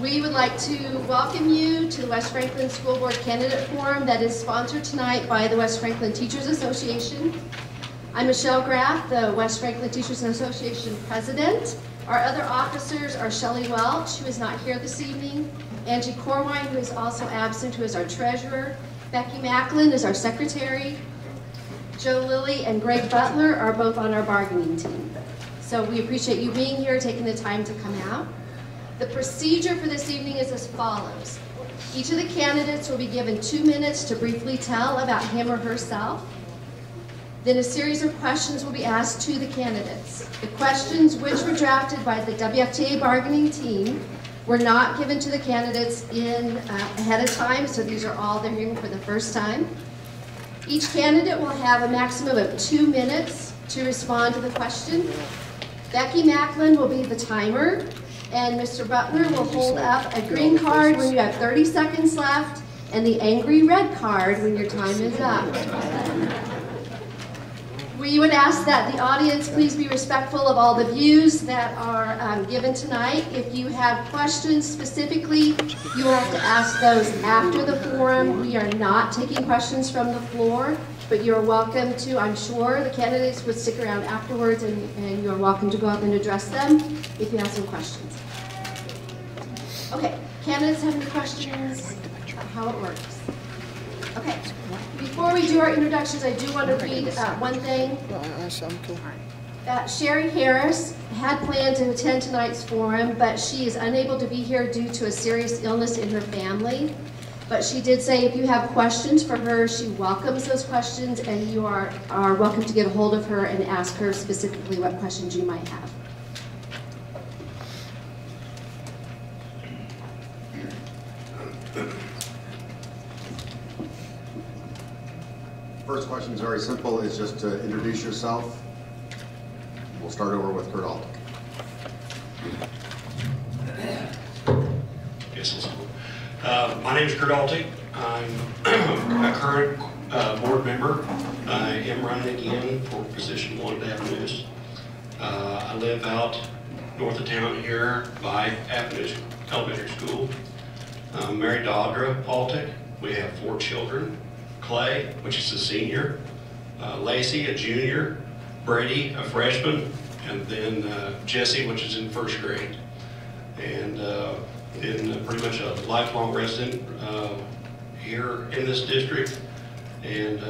We would like to welcome you to the West Franklin School Board Candidate Forum that is sponsored tonight by the West Franklin Teachers Association. I'm Michelle Graff, the West Franklin Teachers Association President. Our other officers are Shelley Welch, who is not here this evening, Angie Corwine, who is also absent, who is our treasurer, Becky Macklin is our secretary, Joe Lilly and Greg Butler are both on our bargaining team. So we appreciate you being here, taking the time to come out. The procedure for this evening is as follows. Each of the candidates will be given 2 minutes to briefly tell about him or herself. Then a series of questions will be asked to the candidates. The questions, which were drafted by the WFTA bargaining team, were not given to the candidates ahead of time, so these are all they're hearing for the first time. Each candidate will have a maximum of 2 minutes to respond to the question. Becky Macklin will be the timer, and Mr. Butler will hold up a green card when you have 30 seconds left, and the angry red card when your time is up. We would ask that the audience please be respectful of all the views that are given tonight. If you have questions specifically, you will have to ask those after the forum. We are not taking questions from the floor, but you're welcome to, I'm sure the candidates would stick around afterwards, and you're welcome to go up and address them if you have some questions. Okay, candidates have any questions about how it works? Okay, before we do our introductions, I do want to read one thing. Sherry Harris had planned to attend tonight's forum, but she is unable to be here due to a serious illness in her family. But she did say if you have questions for her, she welcomes those questions, and you are welcome to get a hold of her and ask her specifically what questions you might have. First question is very simple, is just to introduce yourself. We'll start over with Kurt Altic. My name is Kurt Altic. I'm a current board member. I am running again for position 1 at Avenues. I live out north of town here by Avenues Elementary School. I'm married to Audra Altic. We have 4 children. Clay, which is a senior, Lacey, a junior, Brady, a freshman, and then Jesse, which is in 1st grade. And been pretty much a lifelong resident here in this district, and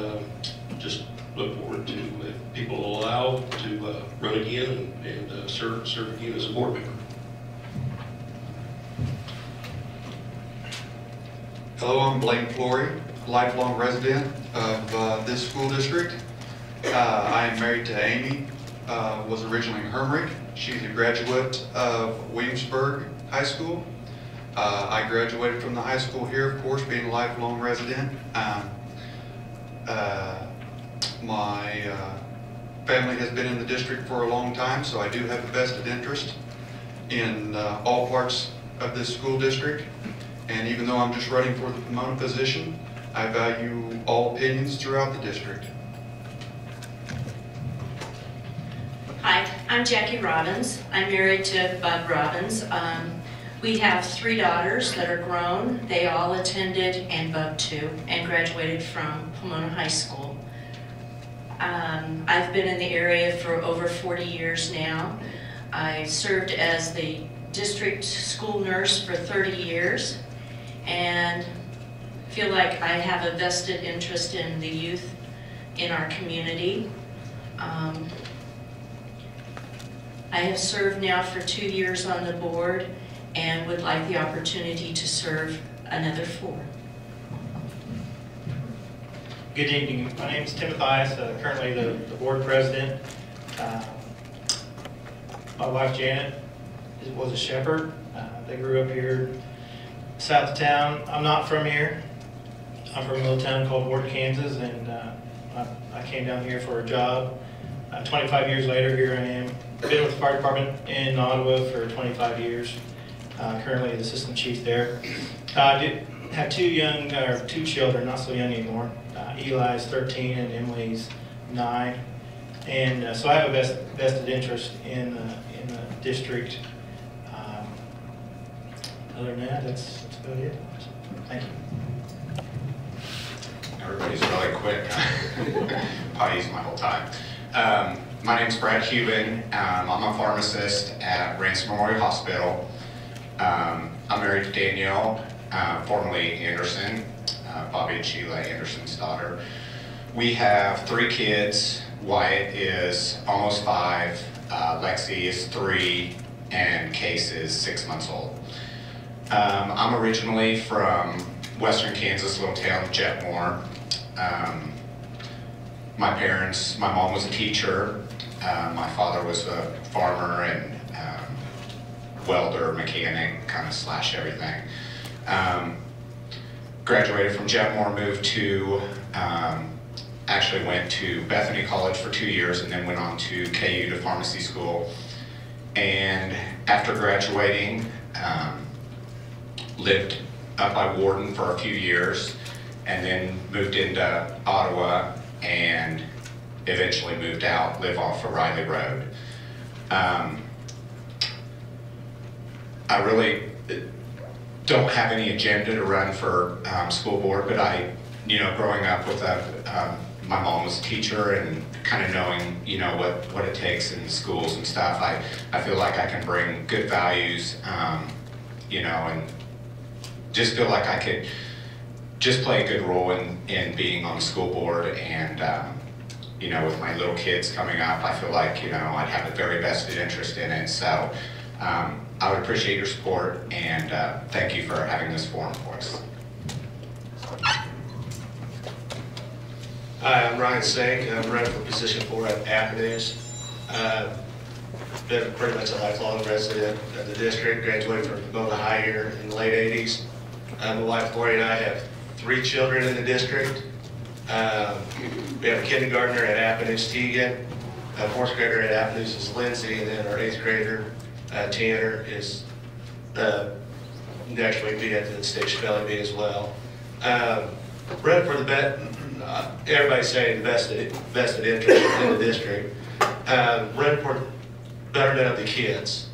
just look forward to, if people will allow, to run again and serve again as a board member. Hello, I'm Blaine Flory, lifelong resident of this school district. I am married to Amy, was originally in Hermrick. She's a graduate of Williamsburg High School. I graduated from the high school here, of course, being a lifelong resident. My family has been in the district for a long time, so I do have a vested interest in all parts of this school district. And even though I'm just running for the Pomona position, I value all opinions throughout the district. Hi, I'm Jackie Robbins. I'm married to Bud Robbins. We have 3 daughters that are grown. They all attended, and Bud too, and graduated from Pomona High School. I've been in the area for over 40 years now. I served as the district school nurse for 30 years, and feel like I have a vested interest in the youth in our community. I have served now for 2 years on the board and would like the opportunity to serve another 4. Good evening. My name is Tim Mathias, currently the board president. My wife Janet was a shepherd. They grew up here south of town. I'm not from here. I'm from a little town called Ward, Kansas, and I came down here for a job. 25 years later, here I am. Been with the fire department in Ottawa for 25 years. Currently the assistant chief there. I have 2 children, not so young anymore. Eli's 13 and Emily's 9. And so I have a vested interest in in the district. Other than that, that's about it. Thank you. Everybody's really quick. Probably using my whole time. My name's Brad Cuban. I'm a pharmacist at Ransom Memorial Hospital. I'm married to Danielle, formerly Anderson, Bobby and Sheila Anderson's daughter. We have 3 kids. Wyatt is almost 5, Lexi is 3, and Case is 6 months old. I'm originally from western Kansas, little town of Jetmore. My mom was a teacher, my father was a farmer and welder, mechanic, kind of slash everything. Graduated from Jetmore, moved to, actually went to Bethany College for 2 years and then went on to KU to pharmacy school. And after graduating, lived up by Warden for a few years and then moved into Ottawa and eventually moved out, live off of Riley Road. I really don't have any agenda to run for school board, but growing up with my mom was a teacher and kind of knowing, what it takes in schools and stuff, I feel like I can bring good values, and just feel like I could just play a good role in being on the school board. And with my little kids coming up, I feel like I'd have a very vested interest in it. So I would appreciate your support, and thank you for having this forum for us. Hi, I'm Ryan Sank. I'm running for position 4 at Avenues. Been pretty much a lifelong resident of the district, graduated from Pomona High here in the late 80s. My wife Lori and I have 3 children in the district. We have a kindergartner at Avenues, Tegan. A 4th grader at Avenues is Lindsay, and then our 8th grader, Tanner, is next week be at the State Spelling Bee as well. Running for the everybody's saying vested interest in the district. Running for betterment of the kids,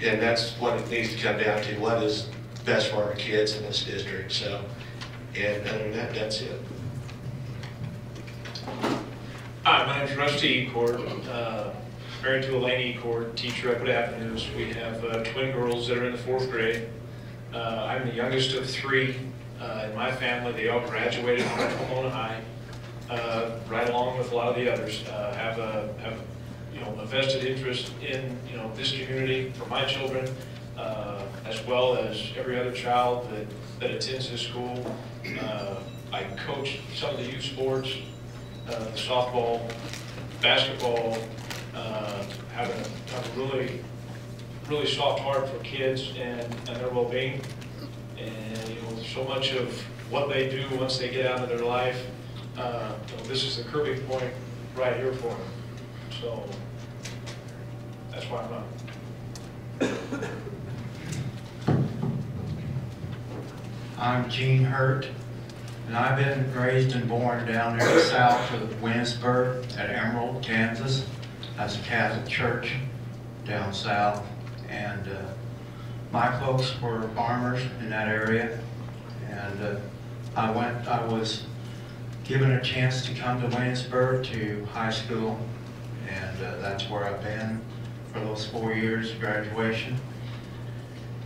and that's what it needs to come down to. What is best for our kids in this district? So, and other than that, that's it. Hi, my name's Rusty Ecord, married to Elaine Ecord, teacher up at Avenues. We have twin girls that are in the 4th grade. I'm the youngest of 3 in my family. They all graduated from Pomona High, right along with a lot of the others. Have a vested interest in this community for my children, as well as every other child that attends this school. I coach some of the youth sports, the softball, basketball. Have a really soft heart for kids and their well-being. And so much of what they do once they get out of their life, this is the curbing point right here for them. So that's why I'm running. I'm Gene Hurt, and I've been raised and born down there south of Winsburg at Emerald, Kansas. That's a Catholic church down south, and my folks were farmers in that area, and I was given a chance to come to Winsburg to high school, and that's where I've been for those 4 years of graduation.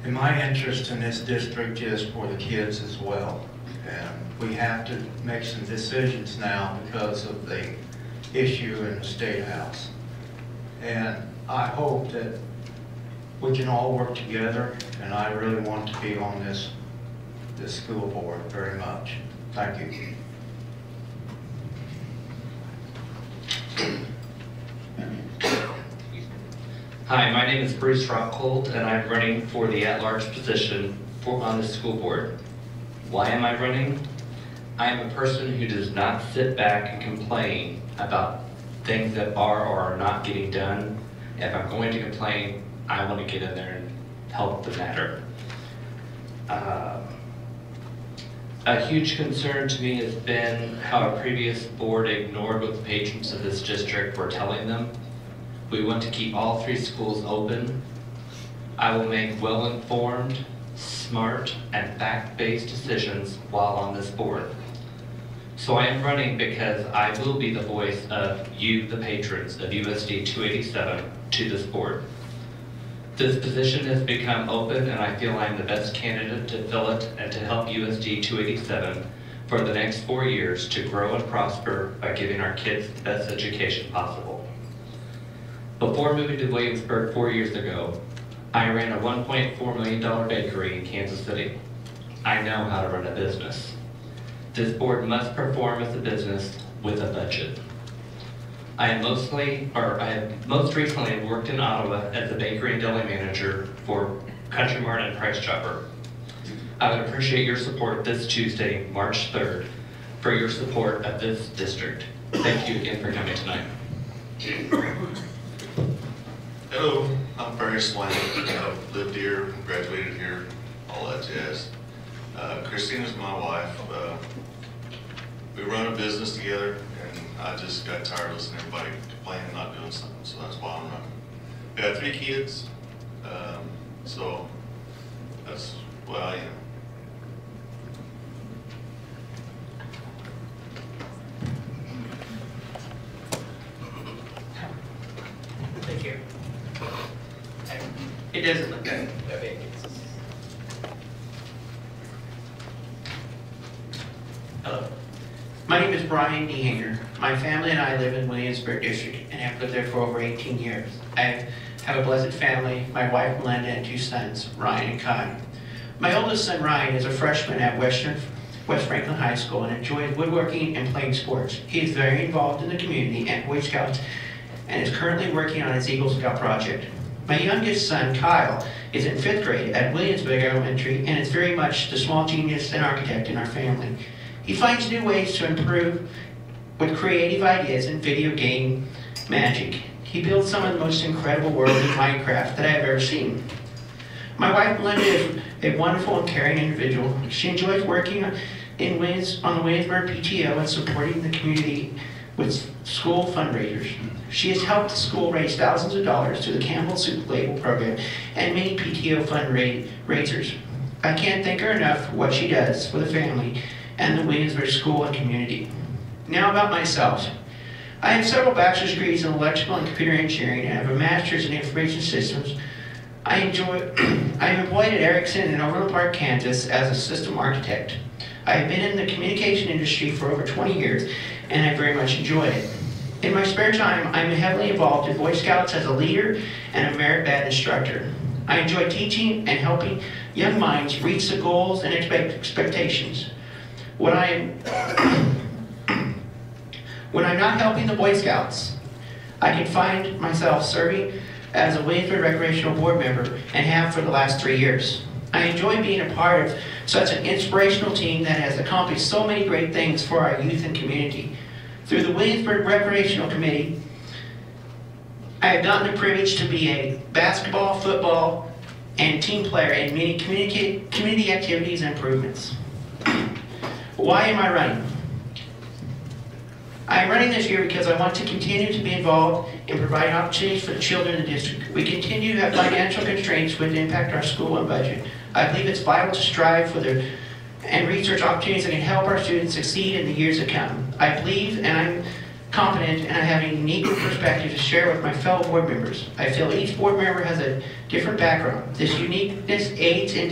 And my interest in this district is for the kids as well. And we have to make some decisions now because of the issue in the State House. And I hope that we can all work together, and I really want to be on this school board very much. Thank you. Hi, my name is Bruce Rockhold, and I'm running for the at-large position on the school board. Why am I running? I am a person who does not sit back and complain about things that are or are not getting done. If I'm going to complain, I want to get in there and help the matter. A huge concern to me has been how a previous board ignored what the patrons of this district were telling them. We want to keep all 3 schools open. I will make well-informed, smart, and fact-based decisions while on this board. So I am running because I will be the voice of you, the patrons of USD 287, to this board. This position has become open, and I feel I'm the best candidate to fill it and to help USD 287 for the next 4 years to grow and prosper by giving our kids the best education possible. Before moving to Williamsburg 4 years ago, I ran a $1.4 million bakery in Kansas City. I know how to run a business. This board must perform as a business with a budget. I have most recently worked in Ottawa as a bakery and deli manager for Country Mart and Price Chopper. I would appreciate your support this Tuesday, March 3rd, for your support of this district. Thank you again for coming tonight. Hello, I'm Barry Swain. I've lived here, graduated here, all that jazz. Christina's my wife. We run a business together, and I just got tired of listening to everybody complaining not doing something, so that's why I'm running. We have 3 kids, so that's what I am. Thank you. It doesn't look good. Hello. My name is Brian Dehanger. My family and I live in Williamsburg District and have lived there for over 18 years. I have a blessed family, my wife Melinda and 2 sons, Ryan and Kai. My oldest son Ryan is a freshman at West Franklin High School and enjoys woodworking and playing sports. He is very involved in the community and Boy Scouts and is currently working on his Eagle Scout project. My youngest son, Kyle, is in 5th grade at Williamsburg Elementary and is very much the small genius and architect in our family. He finds new ways to improve with creative ideas in video game magic. He builds some of the most incredible worlds in Minecraft that I have ever seen. My wife Melinda is a wonderful and caring individual. She enjoys working on the Williamsburg PTO and supporting the community with school fundraisers. She has helped the school raise thousands of dollars through the Campbell Soup Label program and many PTO fundraisers. I can't thank her enough for what she does for the family and the Williamsburg school and community. Now about myself. I have several bachelor's degrees in electrical and computer engineering and have a master's in information systems. I am employed at Ericsson in Overland Park, Kansas as a system architect. I have been in the communication industry for over 20 years and I very much enjoy it. In my spare time, I'm heavily involved in Boy Scouts as a leader and a merit badge instructor. I enjoy teaching and helping young minds reach the goals and expectations. When I'm not helping the Boy Scouts, I can find myself serving as a Williamsburg Recreational Board member and have for the last 3 years. I enjoy being a part of such an inspirational team that has accomplished so many great things for our youth and community. Through the Williamsburg Recreational Committee, I have gotten the privilege to be a basketball, football, and team player in many community activities and improvements. Why am I running? I am running this year because I want to continue to be involved in providing opportunities for the children in the district. We continue to have financial constraints which impact our school and budget. I believe it's vital to strive for and research opportunities that can help our students succeed in the years to come. I believe and I'm confident and I have a unique perspective to share with my fellow board members. I feel each board member has a different background. This uniqueness aids in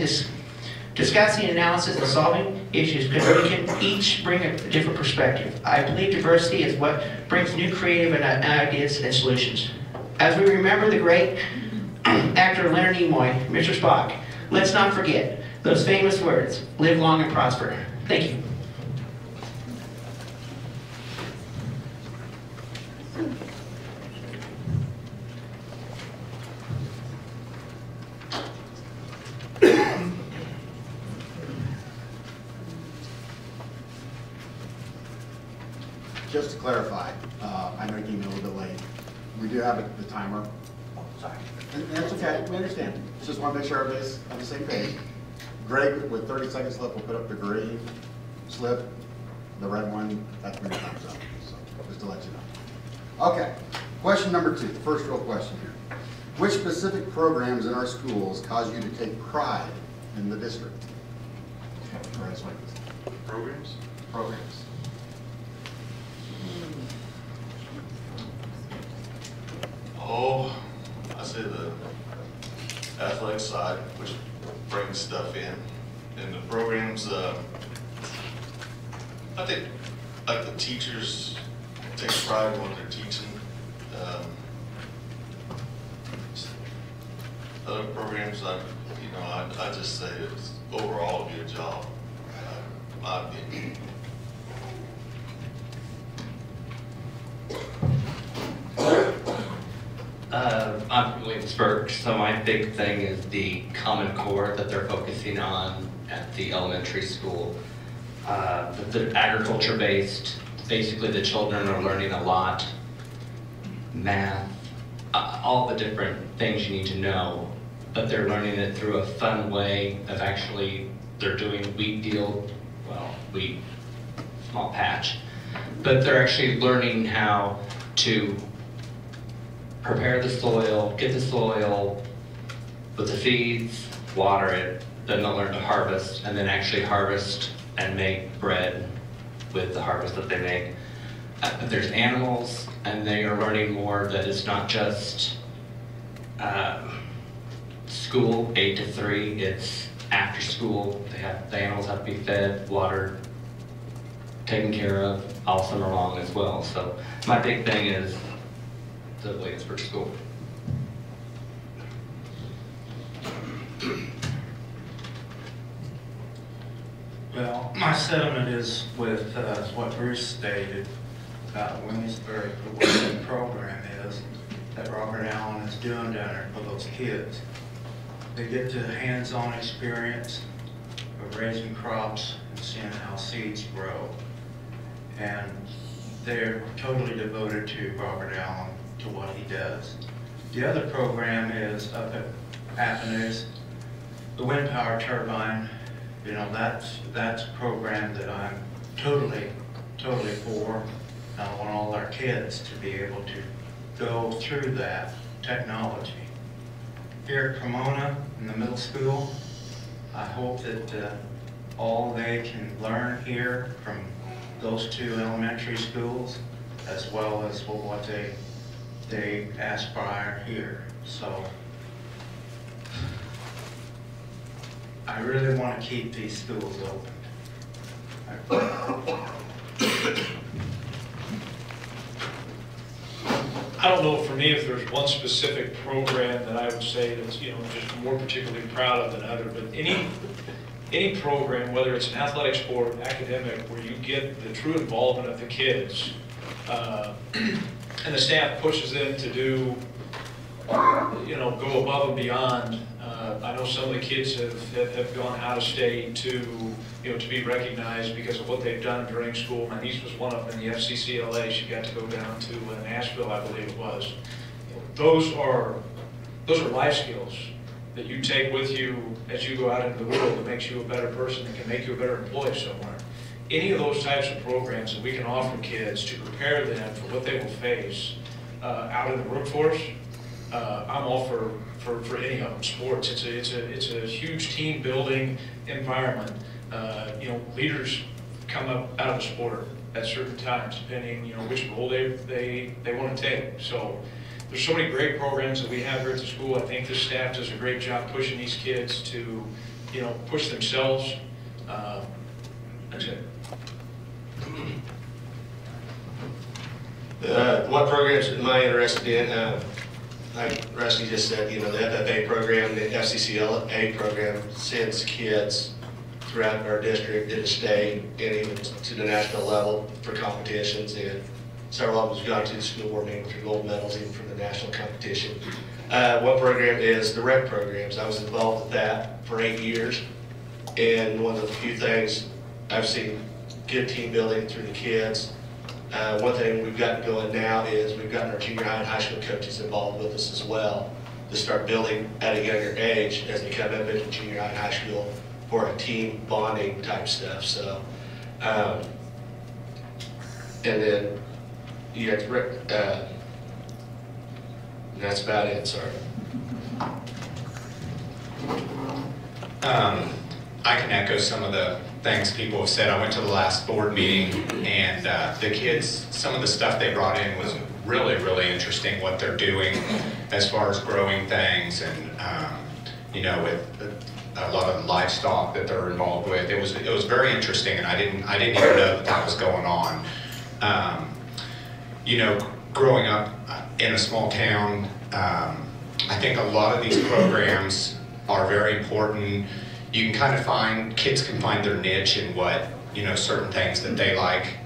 discussing analysis and solving issues because we can each bring a different perspective. I believe diversity is what brings new creative ideas and solutions. As we remember the great actor Leonard Nimoy, Mr. Spock, let's not forget those famous words, live long and prosper. Thank you. Just to clarify, I know you came in a little bit late. We do have the timer. Oh, sorry. And that's okay, we understand. Just want to make sure everybody's on the same page. Greg, with 30 seconds left, will put up the green slip, the red one, that's when your time's up. So just to let you know. Okay, Question number 2, the first real question here. Which specific programs in our schools cause you to take pride in the district? Programs? Programs. Oh, I say the athletic side, which brings stuff in. And the programs, I think, like the teachers take pride in what they're teaching. Other programs, I just say it's overall a good job, in my opinion. I'm from Williamsburg, so my big thing is the Common Core that they're focusing on at the elementary school. They're agriculture-based. Basically, the children are learning a lot, math, all the different things you need to know, but they're learning it through a fun way of actually, they're doing wheat, small patch, but they're actually learning how to prepare the soil, get the soil with the seeds, water it, then they'll learn to harvest, and then actually harvest and make bread with the harvest that they make. But there's animals, and they are learning more that it's not just school 8 to 3, it's after school. The animals have to be fed, watered, taken care of all summer long as well. So my big thing is the Williamsburg School. Well, my sentiment is with what Bruce stated about Williamsburg, what the program is that Robert Allen is doing down there for those kids. They get the hands-on experience of raising crops and seeing how seeds grow. And they're totally devoted to Robert Allen, to what he does. The other program is up at Athenews, the wind power turbine. You know, that's a program that I'm totally for. I want all our kids to be able to go through that technology. Here at Cremona in the middle school, I hope that all they can learn here from those 2 elementary schools, as well as what they aspire here. So I really want to keep these schools open. I don't know for me if there's one specific program that I would say that's, just more particularly proud of than other, but any program, whether it's an athletic sport, academic, where you get the true involvement of the kids, and the staff pushes them to do, go above and beyond. I know some of the kids have gone out of state to be recognized because of what they've done during school. My niece was one of them in the FCCLA. She got to go down to Nashville, I believe it was. Those are life skills that you take with you as you go out into the world that makes you a better person and can make you a better employee somewhere. Any of those types of programs that we can offer kids to prepare them for what they will face out in the workforce, I'm all for any of them. Sports, it's a huge team building environment. Leaders come up out of the sport at certain times, depending which role they want to take. So there's so many great programs that we have here at the school. I think this staff does a great job pushing these kids to push themselves. That's it. What programs am I interested in? Like Rusty just said, the FFA program, the FCCLA program sends kids throughout our district to the state and even to the national level for competitions, and several of them have gone to the school board meeting for gold medals even from the national competition. One program is the rec programs. I was involved with that for 8 years, and one of the few things I've seen good team building through the kids. One thing we've got going now is we've gotten our junior high and high school coaches involved with us as well to start building at a younger age as they come up into junior high and high school for a team bonding type stuff. So, and then you have That's about it, sir. I can echo some of the things people have said. I went to the last board meeting, and the kids, some of the stuff they brought in was really, really interesting, what they're doing as far as growing things, and you know, with a lot of the livestock that they're involved with. It was very interesting, and I didn't even know that was going on. You know, growing up in a small town, I think a lot of these programs are very important. You can kind of find, kids can find their niche in what, you know, certain things that they like.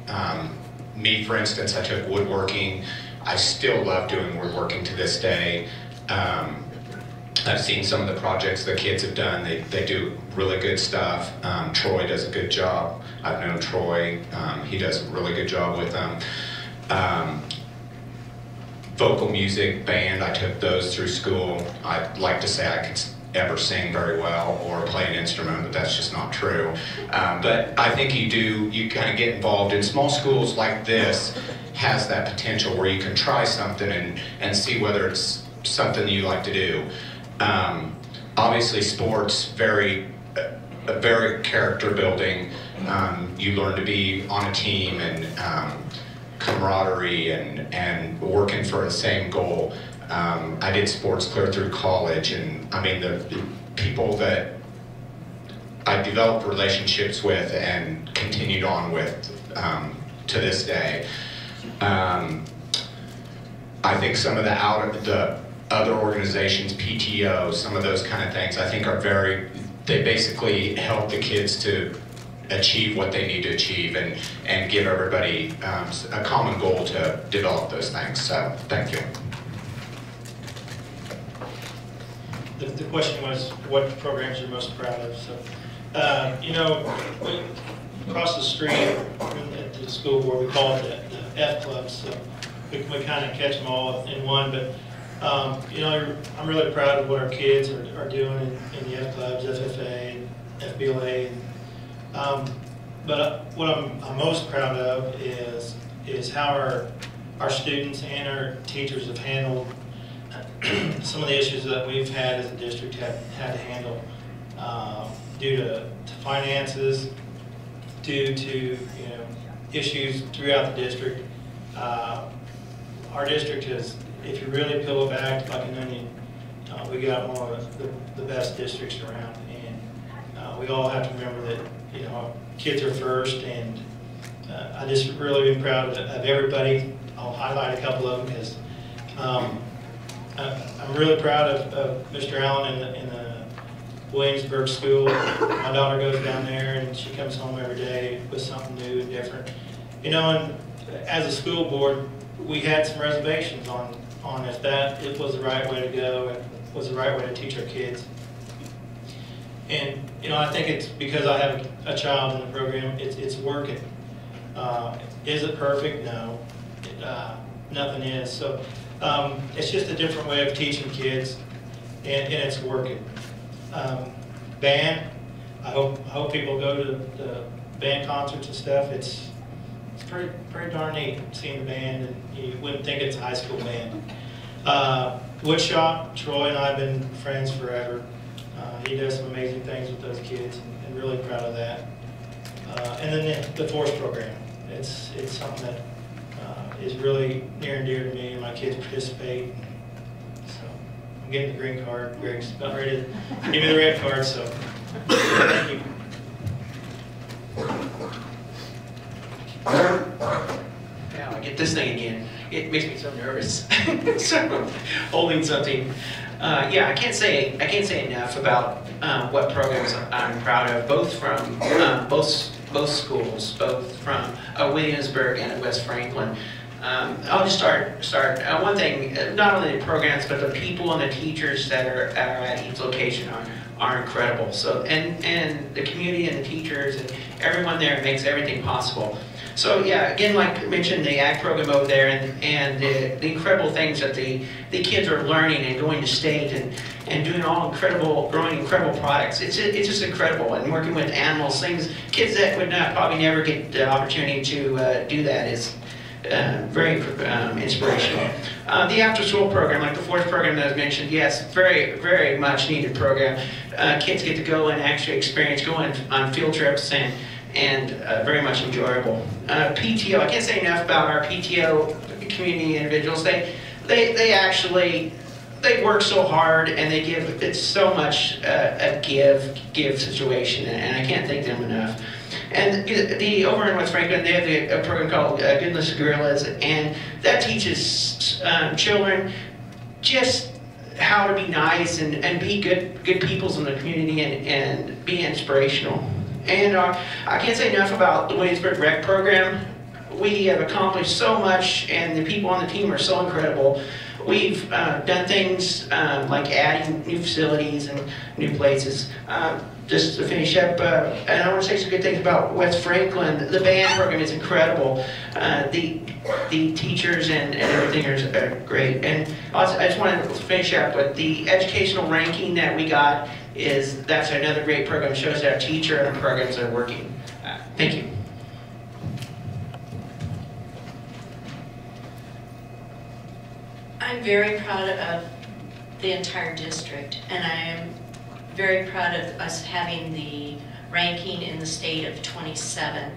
Me, for instance, I took woodworking. I still love doing woodworking to this day. I've seen some of the projects the kids have done. They do really good stuff. Troy does a good job. I've known Troy. He does a really good job with them. Vocal music, band, I took those through school. I'd like to say I could ever sing very well or play an instrument, but that's just not true. But I think you kind of get involved in small schools like this, has that potential where you can try something and see whether it's something you like to do. Obviously sports, very character building. You learn to be on a team and camaraderie and working for the same goal. I did sports clear through college, and I mean the people that I developed relationships with and continued on with to this day. I think some of the other organizations, PTO, some of those kind of things, I think are they basically help the kids to achieve what they need to achieve and give everybody a common goal to develop those things. So, thank you. The question was what programs you're most proud of. So, you know, across the street at the school board, we call it the F clubs. So we kind of catch them all in one. But you know, I'm really proud of what our kids are doing in the F clubs, FFA, FBLA. But what I'm most proud of is how our students and our teachers have handled some of the issues that we've had as a district had to handle due to finances, due to issues throughout the district. Our district has, if you really peel it back like an onion, we got one of the best districts around, and we all have to remember that kids are first, and I just really been proud of everybody. I'll highlight a couple of them because I'm really proud of Mr. Allen in the Williamsburg school. My daughter goes down there and she comes home every day with something new and different. And as a school board, we had some reservations on if that it was the right way to go, it was the right way to teach our kids. And I think it's because I have a child in the program, it's working. Is it perfect? No, nothing is. So it's just a different way of teaching kids, and it's working. Band, I hope people go to the band concerts and stuff. It's pretty darn neat seeing the band, and you wouldn't think it's a high school band. Woodshop, Troy and I have been friends forever. He does some amazing things with those kids, and really proud of that. And then the force program, it's something that is really near and dear to me, and my kids participate. So I'm getting the green card. Greg's about ready to give me the red card, so thank you. Now I get this thing again. It makes me so nervous. So holding something. Yeah, I can't say enough about what programs I'm proud of, both from both schools, both from Williamsburg and at West Franklin. I'll just start. One thing, not only the programs, but the people and the teachers that are at each location are incredible. So and the community and the teachers and everyone there makes everything possible. So yeah, again, like I mentioned, the ag program over there and the incredible things that the kids are learning and going to state and doing growing incredible products. It's just incredible, and working with animals, kids that would probably never get the opportunity to do that very inspirational. The after-school program, like the fourth program that I mentioned, yes, very, very much needed program. Kids get to go and actually experience going on field trips and very much enjoyable. PTO, I can't say enough about our PTO community individuals. They actually, they work so hard and they give, it's so much a give situation, and I can't thank them enough. And over in West Franklin, they have a program called Goodness Gorillas, and that teaches children just how to be nice and be good peoples in the community and be inspirational. And I can't say enough about the Williamsburg Rec program. We have accomplished so much, and the people on the team are so incredible. We've done things like adding new facilities and new places. Just to finish up, and I want to say some good things about West Franklin. The band program is incredible. The teachers and everything are great. And also, I just want to finish up with the educational ranking that we got. That's another great program. It shows that our teacher and our programs are working. Thank you. I'm very proud of the entire district, and I am very proud of us having the ranking in the state of 27th.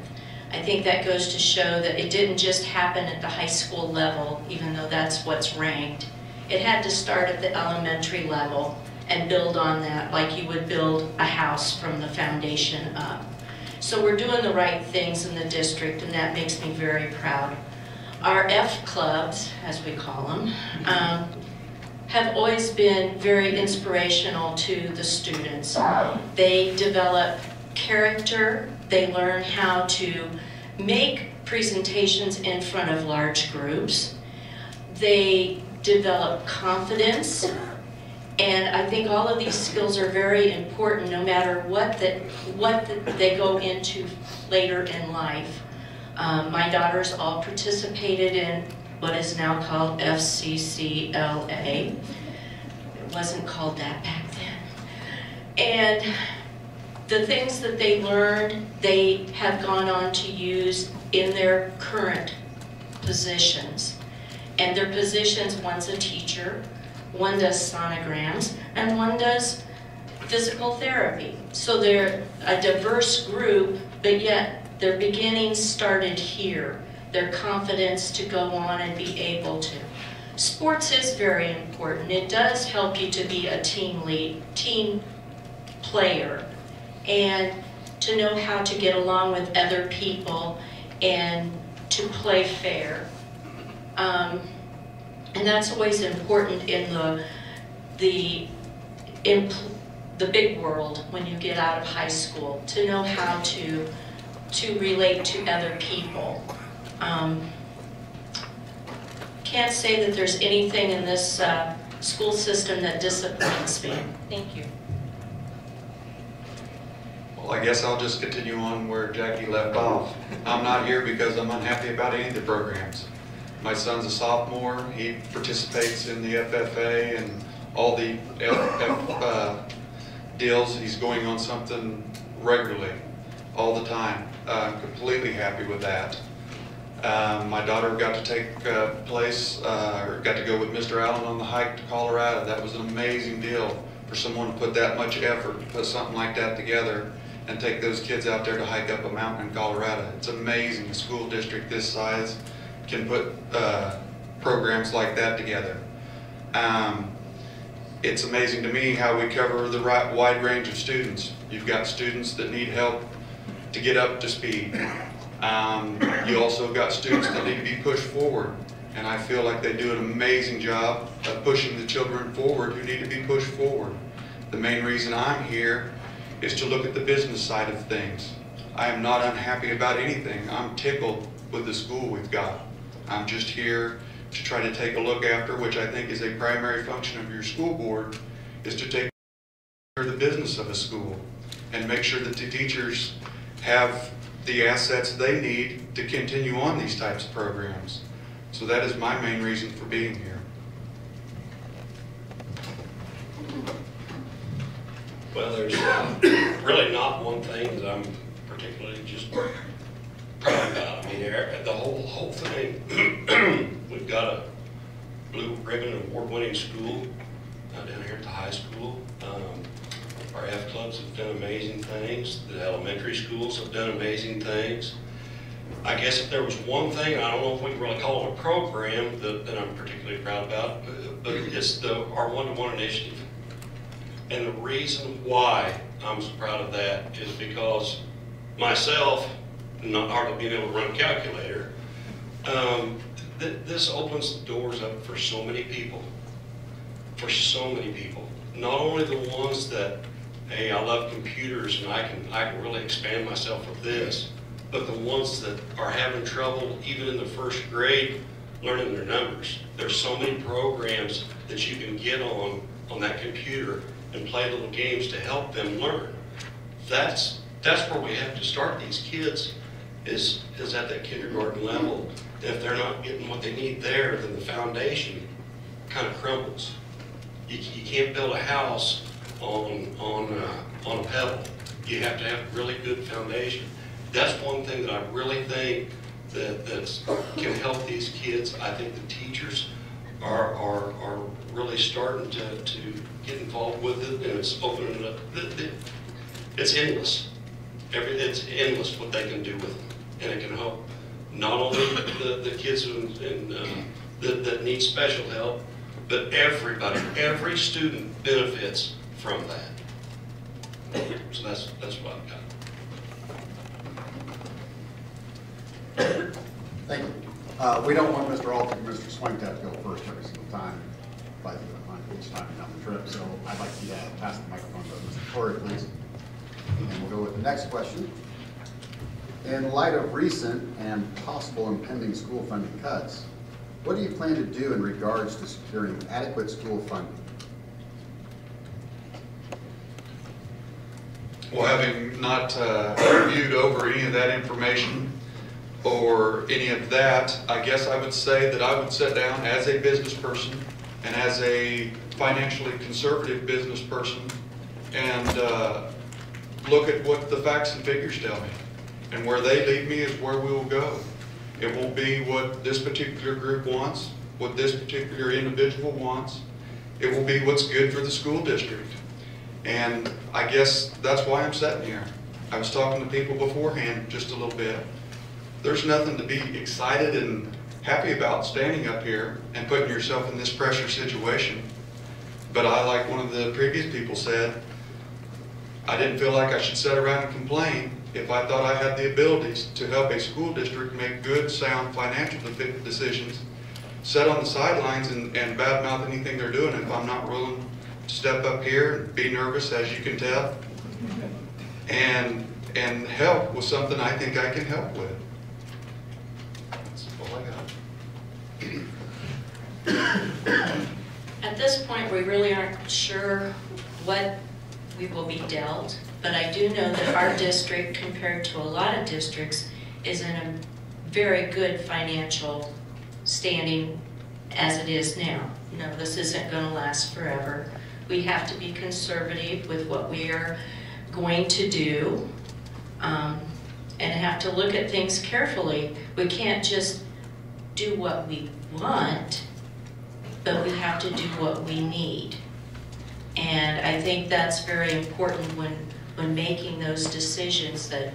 I think that goes to show that it didn't just happen at the high school level, even though that's what's ranked. It had to start at the elementary level and build on that like you would build a house from the foundation up. So we're doing the right things in the district, and that makes me very proud. Our F clubs, as we call them, have always been very inspirational to the students. They develop character, they learn how to make presentations in front of large groups, they develop confidence, and I think all of these skills are very important no matter what they go into later in life. My daughters all participated in what is now called FCCLA. It wasn't called that back then. And the things that they learned, they have gone on to use in their current positions. And their positions, one's a teacher, one does sonograms, and one does physical therapy. So they're a diverse group, but yet their beginnings started here. Their confidence to go on and be able to. Sports is very important. It does help you to be a team player, and to know how to get along with other people and to play fair. And that's always important in the big world when you get out of high school, to know how to relate to other people. Can't say that there's anything in this school system that disappoints me. Thank you. Well, I guess I'll just continue on where Jackie left off. I'm not here because I'm unhappy about any of the programs. My son's a sophomore. He participates in the FFA and all the deals. He's going on something regularly, all the time. I'm completely happy with that. My daughter got to take place, or got to go with Mr. Allen on the hike to Colorado. That was an amazing deal for someone to put that much effort to put something like that together and take those kids out there to hike up a mountain in Colorado. It's amazing a school district this size can put programs like that together. It's amazing to me how we cover the wide range of students. You've got students that need help to get up to speed. You also got students that need to be pushed forward, and I feel like they do an amazing job of pushing the children forward who need to be pushed forward. The main reason I'm here is to look at the business side of things. I am not unhappy about anything. I'm tickled with the school we've got. I'm just here to try to take a look after, which I think is a primary function of your school board, is to take care of the business of a school and make sure that the teachers have the assets they need to continue on these types of programs. So that is my main reason for being here. Well, there's really not one thing that I'm particularly just proud about. I mean, the whole thing. We've got a Blue Ribbon Award-winning school down here at the high school. Our F clubs have done amazing things. The elementary schools have done amazing things. I guess if there was one thing, I don't know if we can really call it a program that I'm particularly proud about, but it's our one-to-one initiative. And the reason why I'm so proud of that is because myself, not hardly being able to run a calculator, this opens the doors up for so many people. For so many people. Not only the ones that, hey, I love computers and I can really expand myself with this, but the ones that are having trouble even in the first grade learning their numbers. There's so many programs that you can get on that computer and play little games to help them learn. That's where we have to start these kids, is at that kindergarten level. If they're not getting what they need there, then the foundation kind of crumbles. You can't build a house on a pebble. You have to have a really good foundation. That's one thing that I really think that can help these kids. I think the teachers are really starting to get involved with it, and it's opening it up. It's endless. It's endless what they can do with it, and it can help not only the kids that need special help, but everybody, every student benefits from that. So that's what I've got. Thank you. We don't want Mr. Alter and Mr. Swank to have to go first every single time, like each time down the trip. So I'd like to pass the microphone to Mr. Torrey, please. And we'll go with the next question. In light of recent and possible impending school funding cuts, what do you plan to do in regards to securing adequate school funding? Well, having not reviewed over any of that information or any of that, I guess I would say that I would sit down as a business person and as a financially conservative business person and look at what the facts and figures tell me. And where they lead me is where we will go. It won't be what this particular group wants, what this particular individual wants. It will be what's good for the school district. And I guess that's why I'm sitting here. I was talking to people beforehand just a little bit. There's nothing to be excited and happy about standing up here and putting yourself in this pressure situation. But I, like one of the previous people said, I didn't feel like I should sit around and complain if I thought I had the abilities to help a school district make good, sound financial decisions, sit on the sidelines and badmouth anything they're doing if I'm not willing to step up here and be nervous, as you can tell, and help with something I think I can help with. That's all I got. At this point, we really aren't sure what we will be dealt, but I do know that our district, compared to a lot of districts, is in a very good financial standing as it is now. No, this isn't going to last forever. We have to be conservative with what we are going to do, and have to look at things carefully. We can't just do what we want, but we have to do what we need. And I think that's very important when making those decisions, that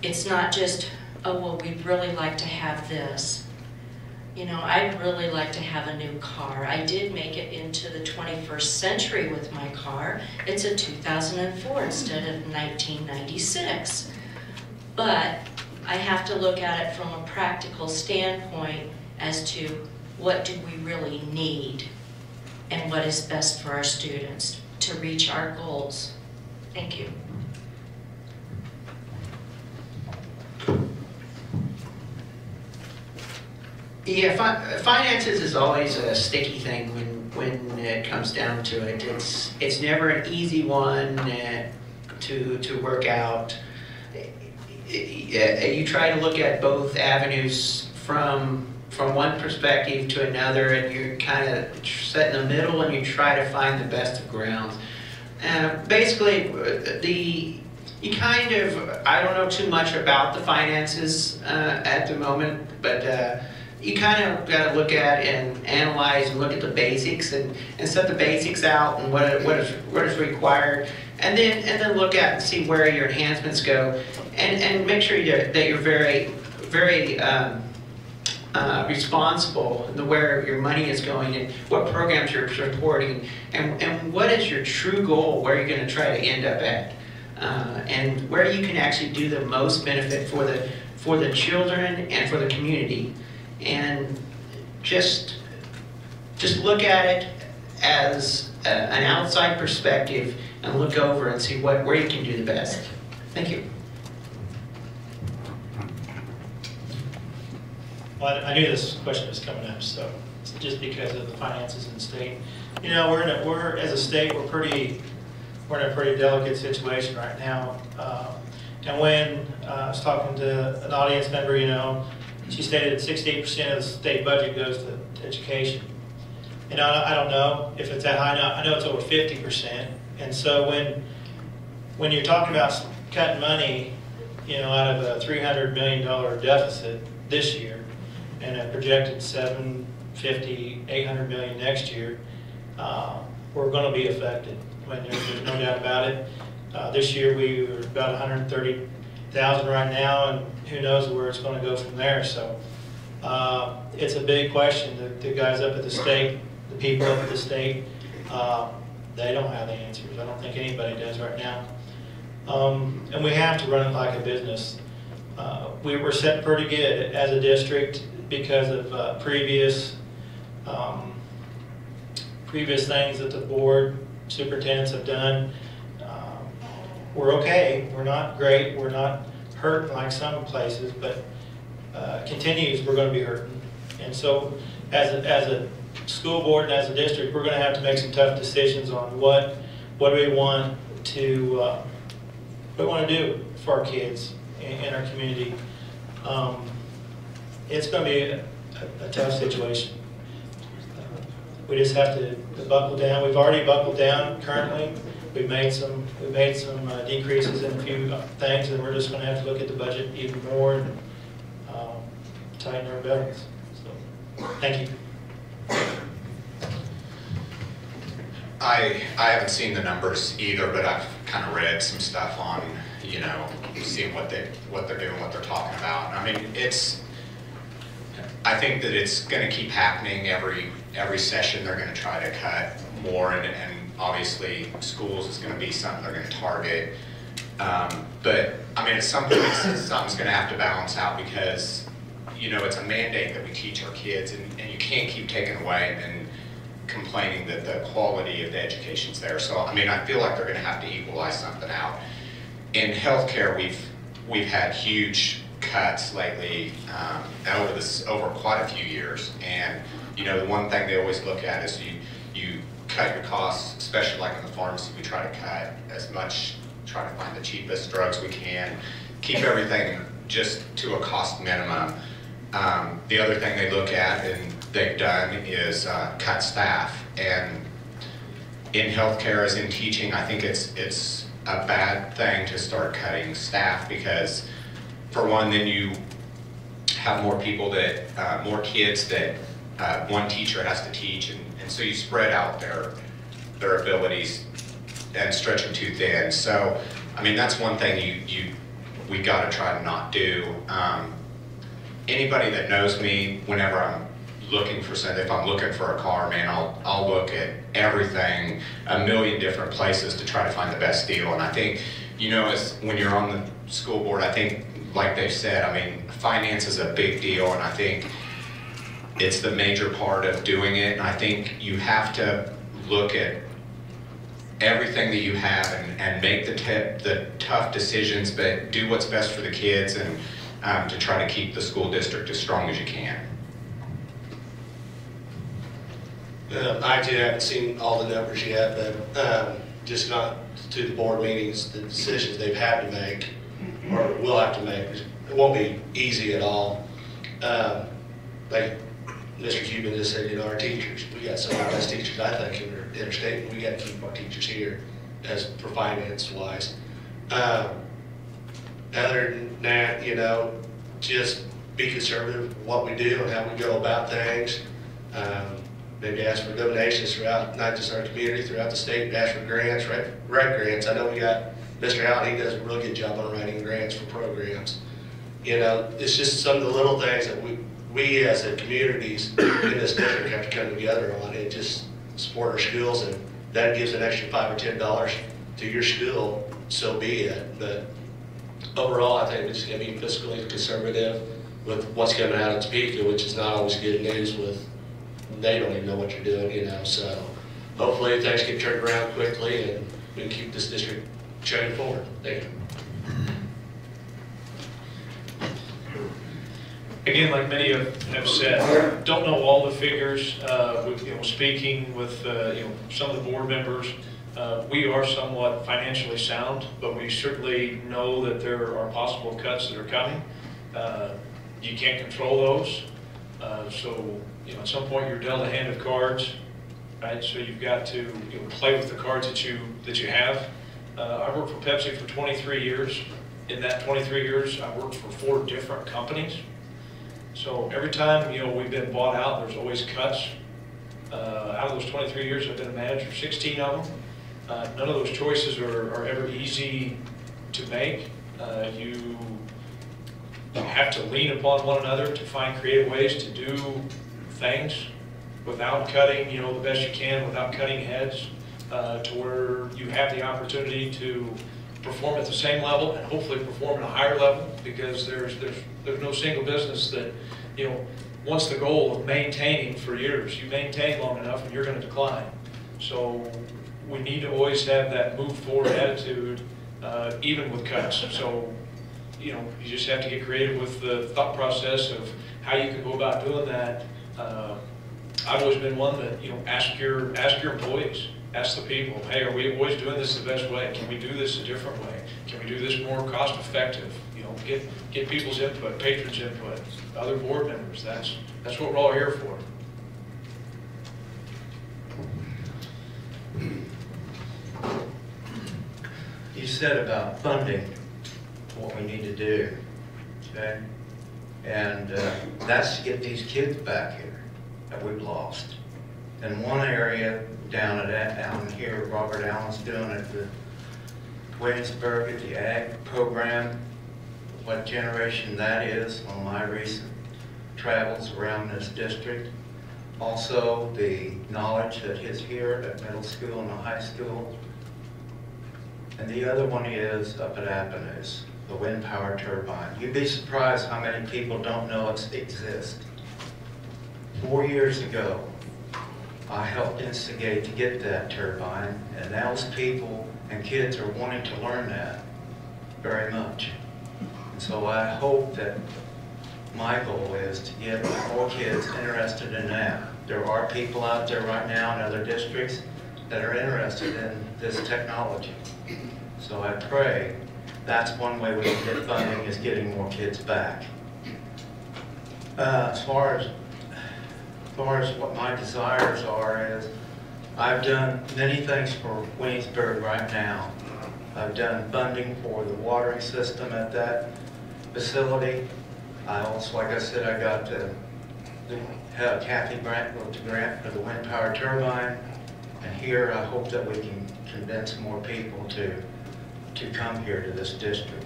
it's not just, oh, well, we'd really like to have this. You know, I'd really like to have a new car. I did make it into the 21st century with my car. It's a 2004 instead of 1996. But I have to look at it from a practical standpoint as to what do we really need and what is best for our students to reach our goals. Thank you. Yeah, finances is always a sticky thing when it comes down to it. It's never an easy one to work out. You try to look at both avenues from one perspective to another, and you're kind of set in the middle and you try to find the best of grounds. And basically, you kind of, I don't know too much about the finances at the moment, but you kind of got to look at and analyze and look at the basics and set the basics out and what is required, and then look at and see where your enhancements go, and make sure that you're very responsible in where your money is going and what programs you're supporting, and what is your true goal, where you're going to try to end up at, and where you can actually do the most benefit for the children and for the community. And just look at it as an outside perspective and look over and see where you can do the best. Thank you. Well, I knew this question was coming up, so just because of the finances in the state. You know, we're as a state, we're in a pretty delicate situation right now. And when I was talking to an audience member, you know, she stated that 68% of the state budget goes to education. And I don't know if it's that high. I know it's over 50%. And so when you're talking about cutting money, you know, out of a $300 million deficit this year and a projected $750, $800 million next year, we're going to be affected. I mean, there's no doubt about it. This year we were about 130,000 right now, and who knows where it's going to go from there. So it's a big question. The guys up at the state, the people up at the state, they don't have the answers. I don't think anybody does right now. And we have to run it like a business. We were set pretty good as a district because of previous things that the board superintendents have done. We're okay. We're not great. We're not hurting like some places, but continues, we're going to be hurting. And so as a school board and as a district, we're going to have to make some tough decisions on what do we want to do for our kids and our community. It's going to be a tough situation. We just have to buckle down. We've already buckled down currently. We've made some decreases in a few things, and we're just going to have to look at the budget even more and tighten our belts. So, thank you. I haven't seen the numbers either, but I've kind of read some stuff on, you know, seeing what they're doing, what they're talking about. I mean, I think that it's going to keep happening every session. They're going to try to cut more, and obviously schools is going to be something they're going to target. But I mean, at some point, something's going to have to balance out, because, you know, it's a mandate that we teach our kids, and you can't keep taking away and then complaining that the quality of the education's there. So I mean, I feel like they're going to have to equalize something out. In healthcare, we've had huge cuts lately over quite a few years, and you know, the one thing they always look at is you cut your costs, especially like in the pharmacy. We try to cut as much, try to find the cheapest drugs we can, keep everything just to a cost minimum. The other thing they look at, and they've done, is cut staff. And in healthcare, as in teaching, I think it's a bad thing to start cutting staff, because for one, then you have more people that, more kids that one teacher has to teach, and so you spread out their abilities and stretch them too thin. So, I mean, that's one thing we got to try to not do. Anybody that knows me, whenever I'm looking for something, if I'm looking for a car, man, I'll look at everything, a million different places to try to find the best deal. And I think, you know, when you're on the school board, I think, like they've said, I mean, finance is a big deal, and I think it's the major part of doing it. And I think you have to look at everything that you have and make the tough decisions, but do what's best for the kids, and to try to keep the school district as strong as you can. I actually haven't seen all the numbers yet, but just got to the board meetings, the decisions they've had to make, or will have to make. It won't be easy at all. Like Mr. Cuban just said, you know, our teachers, we got some of the best teachers, I think, in our state, and we got to keep our teachers here, as for finance wise. other than that, you know, just be conservative in what we do and how we go about things. Maybe ask for donations throughout, not just our community, throughout the state, ask for grants, rec grants. I know we got Mr. Allen, he does a really good job on writing grants for programs. You know, it's just some of the little things that we as a communities in this district have to come together on and just support our schools, and that gives an extra $5 or $10 to your school, so be it. But overall, I think we're just gonna be fiscally conservative with what's coming out of Topeka, which is not always good news with, they don't even know what you're doing, you know, so hopefully things get turned around quickly and we can keep this district chugging forward. Thank you. Again, like many have said, don't know all the figures. Speaking with some of the board members, we are somewhat financially sound, but we certainly know that there are possible cuts that are coming. You can't control those, so at some point you're dealt a hand of cards, right? So you've got to play with the cards that you have. I worked for Pepsi for 23 years. In that 23 years, I worked for 4 different companies. So every time we've been bought out, there's always cuts. Out of those 23 years, I've been a manager, 16 of them. None of those choices are ever easy to make. You have to lean upon one another to find creative ways to do things without cutting, the best you can, without cutting heads, to where you have the opportunity to perform at the same level and hopefully perform at a higher level, because there's no single business that wants the goal of maintaining for years. You maintain long enough and you're going to decline. So we need to always have that move forward attitude, even with cuts. So you just have to get creative with the thought process of how you can go about doing that. I've always been one that ask your employees. Ask the people, hey, are we always doing this the best way? Can we do this a different way? Can we do this more cost effective? Get people's input, patrons' input, other board members. That's what we're all here for. You said about funding, what we need to do, okay? And that's to get these kids back here that we've lost. In one area down here, Robert Allen's doing it, the Williamsburg at the Ag program, what generation that is on my recent travels around this district. Also, the knowledge that is here at middle school and the high school. And the other one is up at Appanoose, the wind power turbine. You'd be surprised how many people don't know it exists. 4 years ago, I helped instigate to get that turbine, and those people and kids are wanting to learn that very much. And so I hope that my goal is to get more kids interested in that. There are people out there right now in other districts that are interested in this technology. So I pray that's one way we can get funding, is getting more kids back. As far as what my desires are is, I've done many things for Williamsburg right now. I've done funding for the watering system at that facility. I also, like I said, I got to have Kathy Brandt wrote the grant for the wind power turbine. And here I hope that we can convince more people to come here to this district.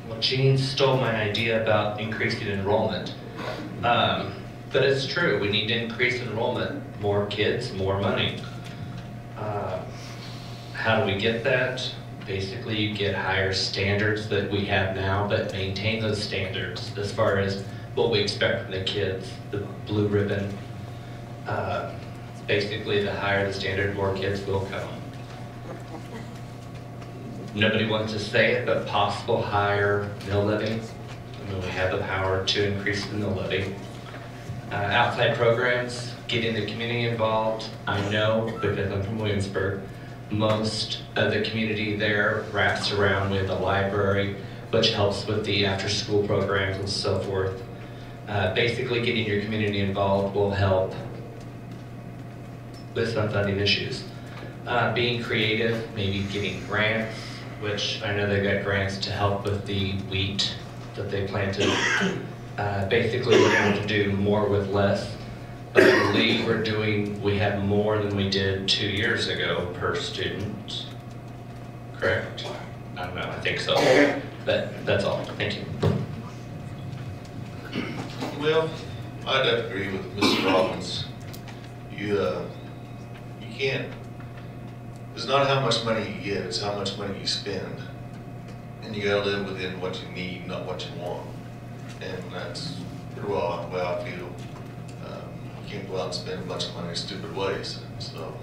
Well, Gene stole my idea about increasing enrollment. But it's true, we need to increase enrollment. More kids, more money. How do we get that? Basically, you get higher standards that we have now, but maintain those standards as far as what we expect from the kids. The blue ribbon, basically the higher the standard, more kids will come. Nobody wants to say it, but possible higher mill levy. I mean, we have the power to increase the mill levy. Outside programs, getting the community involved. I know, because I'm from Williamsburg, most of the community there wraps around with a library, which helps with the after-school programs and so forth. Basically, getting your community involved will help with some funding issues. being creative, maybe getting grants, which I know they got grants to help with the wheat that they planted. Basically, we're going to do more with less. But I believe we have more than we did 2 years ago per student. Correct? I don't know, I think so. That's all. Thank you. Well, I'd have to agree with Mr. Robbins. You can't, it's not how much money you get, it's how much money you spend. And you gotta live within what you need, not what you want. And that's pretty well the way I feel. You can't go out and spend a bunch of money in stupid ways. So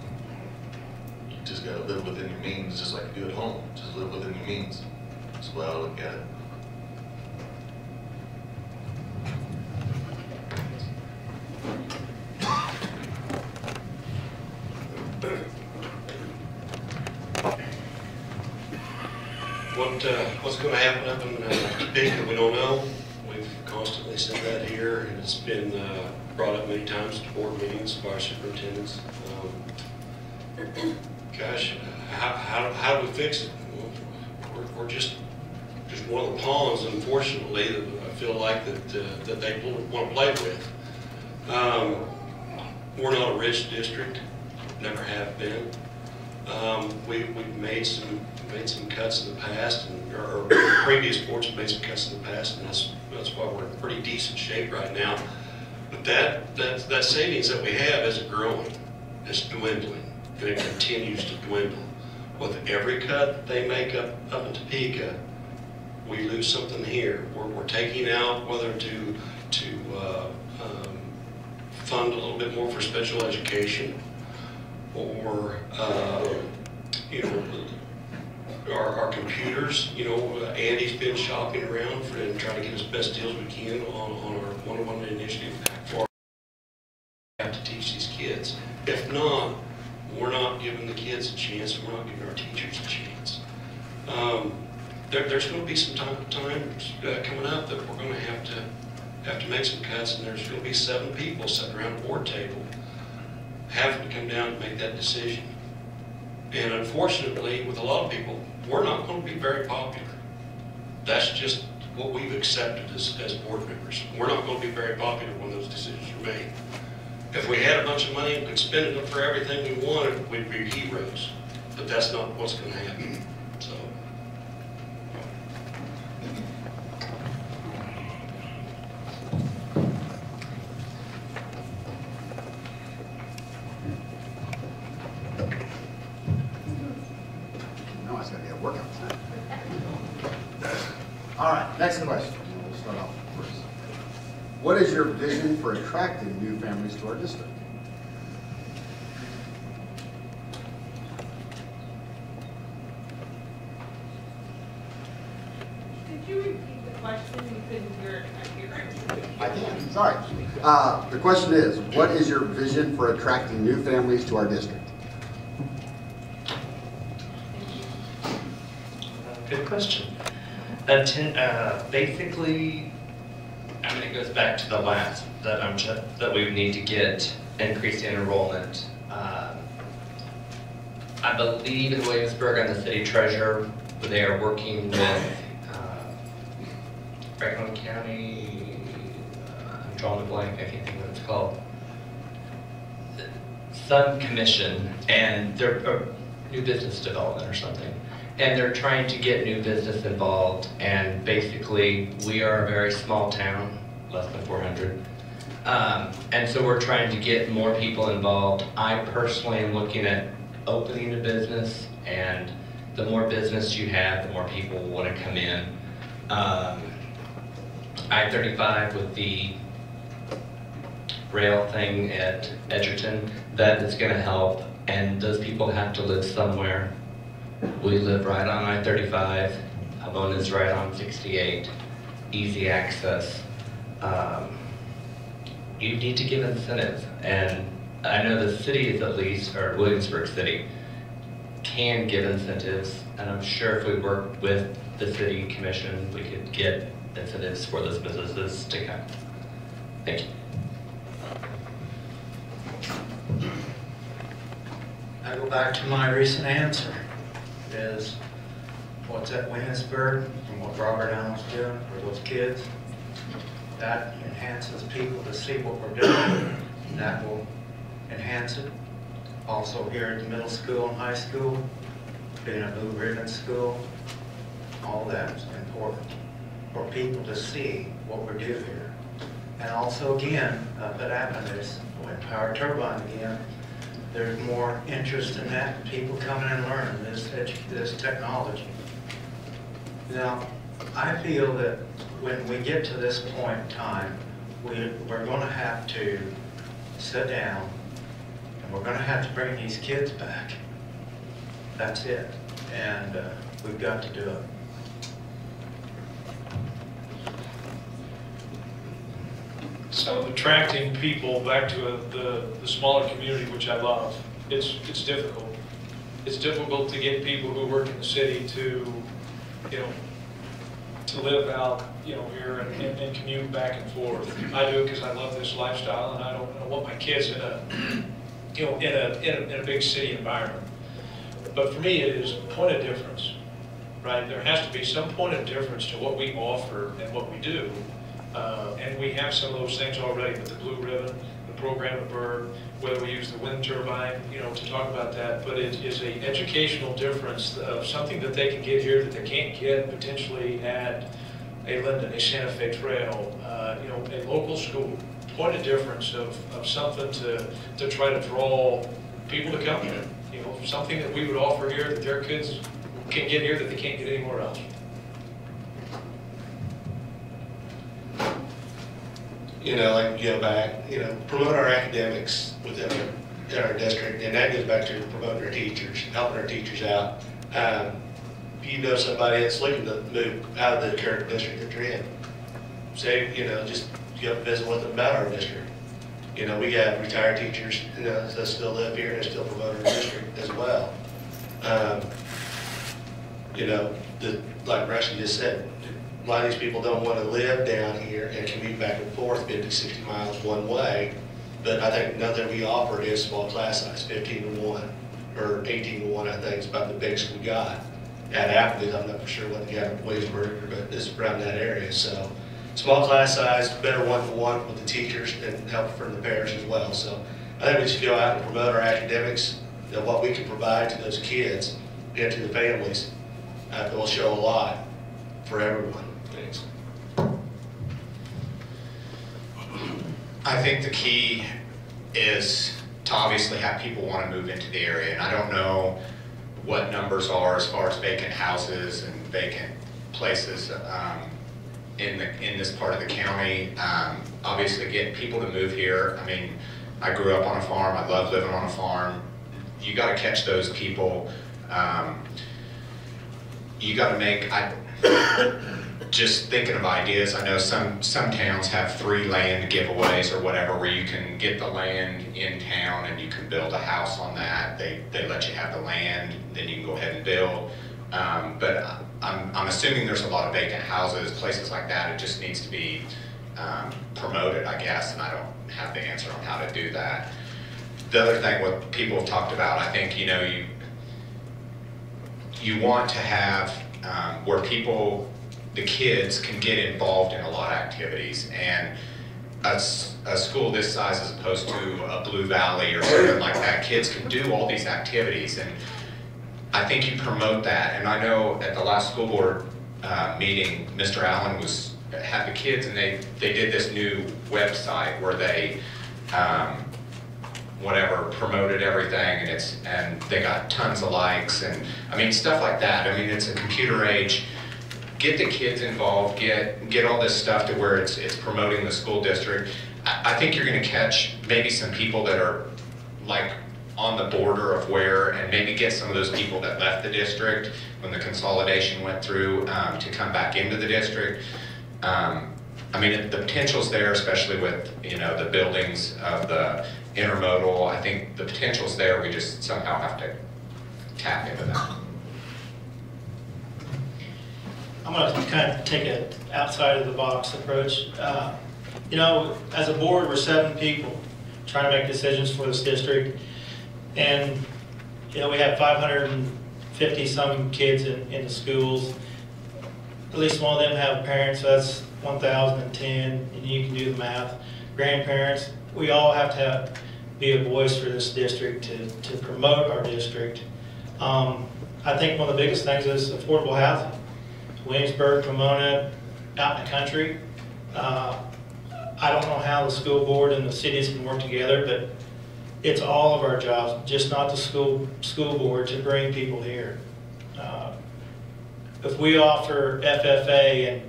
you just gotta live within your means, just like you do at home. Just live within your means. That's the way I look at it. What's going to happen up in Topeka, we don't know. We've constantly said that here, and it's been brought up many times at board meetings by our superintendents. Gosh, how do we fix it? We're just one of the pawns, unfortunately, that I feel like that they want to play with. We're not a rich district, never have been. We've made some cuts in the past, and our previous boards have made some cuts in the past, and that's why we're in pretty decent shape right now. But that savings that we have isn't growing; it's dwindling, and it continues to dwindle. With every cut they make up in Topeka, we lose something here. We're taking out whether to fund a little bit more for special education, or our computers. Andy's been shopping around and trying to get us best deals we can on our one-on-one initiative for have to teach these kids. If not, we're not giving the kids a chance, and we're not giving our teachers a chance. There's going to be some time coming up that we're going to have to make some cuts, and there's going to be 7 people sitting around the board table having to come down and make that decision. And unfortunately, with a lot of people, we're not going to be very popular. That's just what we've accepted as board members. We're not going to be very popular when those decisions are made. If we had a bunch of money and could spend it for everything we wanted, we'd be heroes. But that's not what's going to happen. So. No, it's going to be a workout tonight. All right, next question. We'll start off first. What is your vision for attracting new families to our district? Could you repeat the question? You couldn't hear it. I can, sorry. The question is, what is your vision for attracting new families to our district? Good question. Basically, it goes back to the last, that we need to get increased in enrollment. I believe in Williamsburg, I'm the city treasurer. They are working with Franklin County, I'm drawing a blank, I can't think of what it's called. Some commission, and they're new business development or something. And they're trying to get new business involved, and basically we are a very small town, less than 400. And so we're trying to get more people involved. I personally am looking at opening a business, and the more business you have, the more people will want to come in. I-35 with the rail thing at Edgerton, that is going to help, and those people have to live somewhere. We live right on I-35, Havona is right on 68, easy access. You need to give incentives, and I know the city at least, or Williamsburg City, can give incentives, and I'm sure if we work with the city commission, we could get incentives for those businesses to come. Thank you. I go back to my recent answer, is what's at Williamsburg and what Robert Allen's doing for those kids. That enhances people to see what we're doing, and that will enhance it. Also here at the middle school and high school, being a blue ribbon school, all that's important for people to see what we do here. And also again, up at Avenues, when Power Turbine again, there's more interest in that, people coming and learning this technology. Now, I feel that when we get to this point in time, we're going to have to sit down and we're going to have to bring these kids back. That's it. And we've got to do it. So attracting people back to the smaller community, which I love, it's difficult. It's difficult to get people who work in the city to, to live out, here and commute back and forth. I do because I love this lifestyle, and I don't want my kids in a, in a big city environment. But for me, it is a point of difference, right? There has to be some point of difference to what we offer and what we do. And we have some of those things already with the Blue Ribbon, the program at Bird, whether we use the wind turbine, to talk about that. But it is an educational difference of something that they can get here that they can't get potentially at a Linden, a Santa Fe Trail, a local school. Point of difference of something to try to draw people to come here. Something that we would offer here that their kids can get here that they can't get anywhere else. Like go back, promote our academics within our district, and that goes back to promoting our teachers, helping our teachers out. If you know somebody that's looking to move out of the current district that you're in, say, just go visit with them about our district. We got retired teachers, that still live here and still promote our district as well. Like Rusty just said, a lot of these people don't want to live down here and commute back and forth 50, 60 miles one way. But I think nothing we offer is small class size, 15-to-1 or 18-to-1, I think is about the biggest we got. At Applebee's, I'm not for sure what they got at Williamsburg, but it's around that area. So small class size, better one-to-one with the teachers and help from the parents as well. So I think we should go out and promote our academics, what we can provide to those kids and to the families. It will show a lot for everyone. Thanks. I think the key is to obviously have people want to move into the area, and I don't know what numbers are as far as vacant houses and vacant places in this part of the county. Obviously, getting people to move here. I mean, I grew up on a farm. I love living on a farm. You got to catch those people. You got to make. Just thinking of ideas, I know some towns have free land giveaways or whatever, where you can get the land in town and you can build a house on that. They let you have the land, then you can go ahead and build. But I'm assuming there's a lot of vacant houses, places like that. It just needs to be promoted, I guess, and I don't have the answer on how to do that. The other thing what people have talked about, I think, you want to have where the kids can get involved in a lot of activities, and a school this size as opposed to a Blue Valley or something like that, kids can do all these activities, and I think you promote that. And I know at the last school board meeting, Mr. Allen had the kids, and they did this new website where they promoted everything, and they got tons of likes, and I mean stuff like that. I mean, it's a computer age. Get the kids involved, get all this stuff to where it's promoting the school district. I think you're going to catch maybe some people that are like on the border of where, and maybe get some of those people that left the district when the consolidation went through to come back into the district. I mean, the potential's there, especially with the buildings of the intermodal. I think the potential's there. We just somehow have to tap into that. I'm going to kind of take an outside of the box approach. As a board, we're 7 people trying to make decisions for this district. And You know, we have 550 some kids in the schools. At least one of them have parents, so that's 1,010, and you can do the math. Grandparents, we all have to be a voice for this district to promote our district. I think one of the biggest things is affordable housing. Williamsburg, Pomona, out in the country. I don't know how the school board and the cities can work together, but it's all of our jobs, just not the school board, to bring people here. If we offer FFA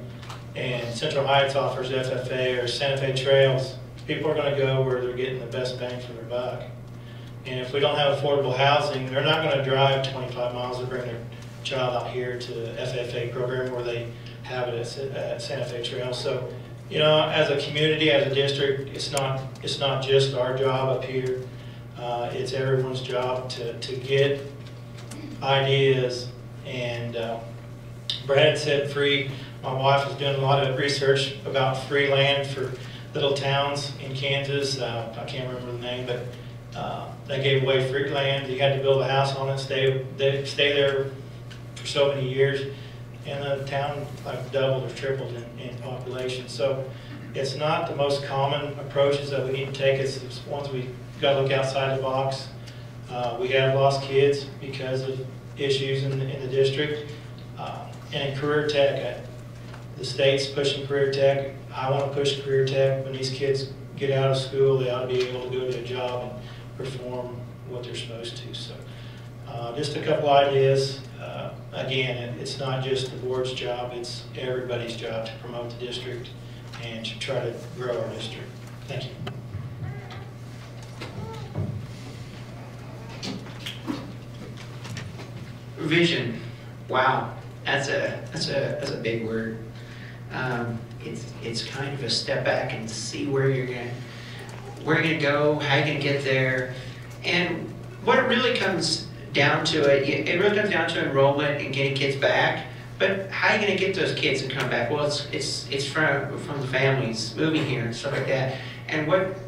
and Central Heights offers FFA or Santa Fe Trails, people are going to go where they're getting the best bang for their buck. And if we don't have affordable housing, they're not going to drive 25 miles to bring their child out here to the FFA program where they have it at Santa Fe Trails. So, you know, as a community, as a district, it's not just our job up here. It's everyone's job to get ideas. And Brad said free. My wife is doing a lot of research about free land for little towns in Kansas. I can't remember the name, but they gave away free land. You had to build a house on it, stay there for so many years, and the town like doubled or tripled in population. So it's not the most common approaches that we need to take. It's ones we got to look outside the box. We have lost kids because of issues in the district. And in career tech, the state's pushing career tech. I want to push career tech. When these kids get out of school, they ought to be able to go to a job and perform what they're supposed to. So just a couple ideas. Again, it's not just the board's job, it's everybody's job to promote the district and to try to grow our district. Thank you. Vision. Wow, that's a big word. It's kind of a step back and see where you're gonna go, how you're gonna get there, and what it really comes down to it really comes down to enrollment and getting kids back. But how are you gonna get those kids to come back? Well, it's from the families moving here and stuff like that. And what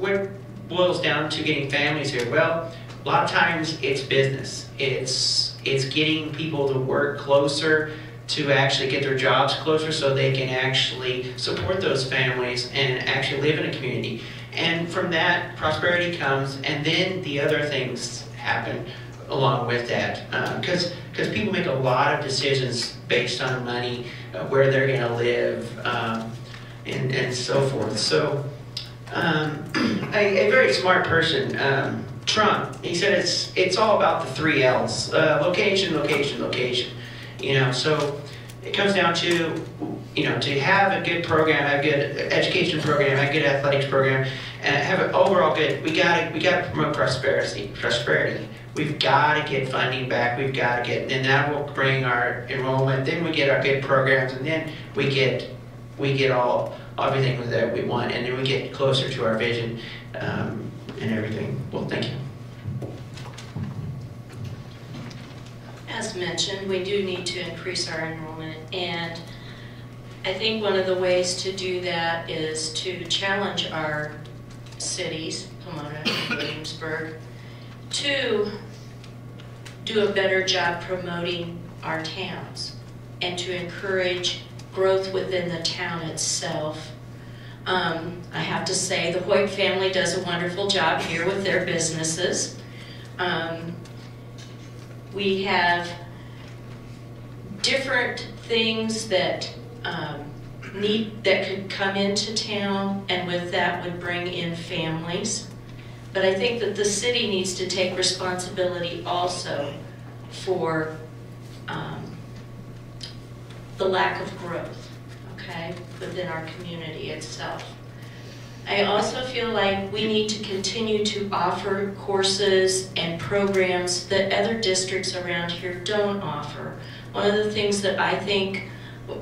boils down to getting families here? Well, a lot of times it's business. It's getting people to work closer, to actually get their jobs closer so they can actually support those families and actually live in a community. And from that, prosperity comes, and then the other things happen along with that. Because people make a lot of decisions based on money, where they're going to live, and so forth. So a very smart person, Trump, he said it's all about the 3 L's, location, location, location. You know, so it comes down to, you know, to have a good program, have a good education program, have a good athletics program, and have an overall good, we gotta promote prosperity. We've got to get funding back, and that will bring our enrollment, then we get our good programs, and then we get everything that we want, and then we get closer to our vision, and everything. Well, thank you. As mentioned, we do need to increase our enrollment, and I think one of the ways to do that is to challenge our cities, Pomona and Williamsburg, to do a better job promoting our towns and to encourage growth within the town itself. I have to say the Hoyt family does a wonderful job here with their businesses. We have different things that that could come into town, and with that would bring in families. But I think that the city needs to take responsibility also for the lack of growth, okay, within our community itself. I also feel like we need to continue to offer courses and programs that other districts around here don't offer. One of the things that I think,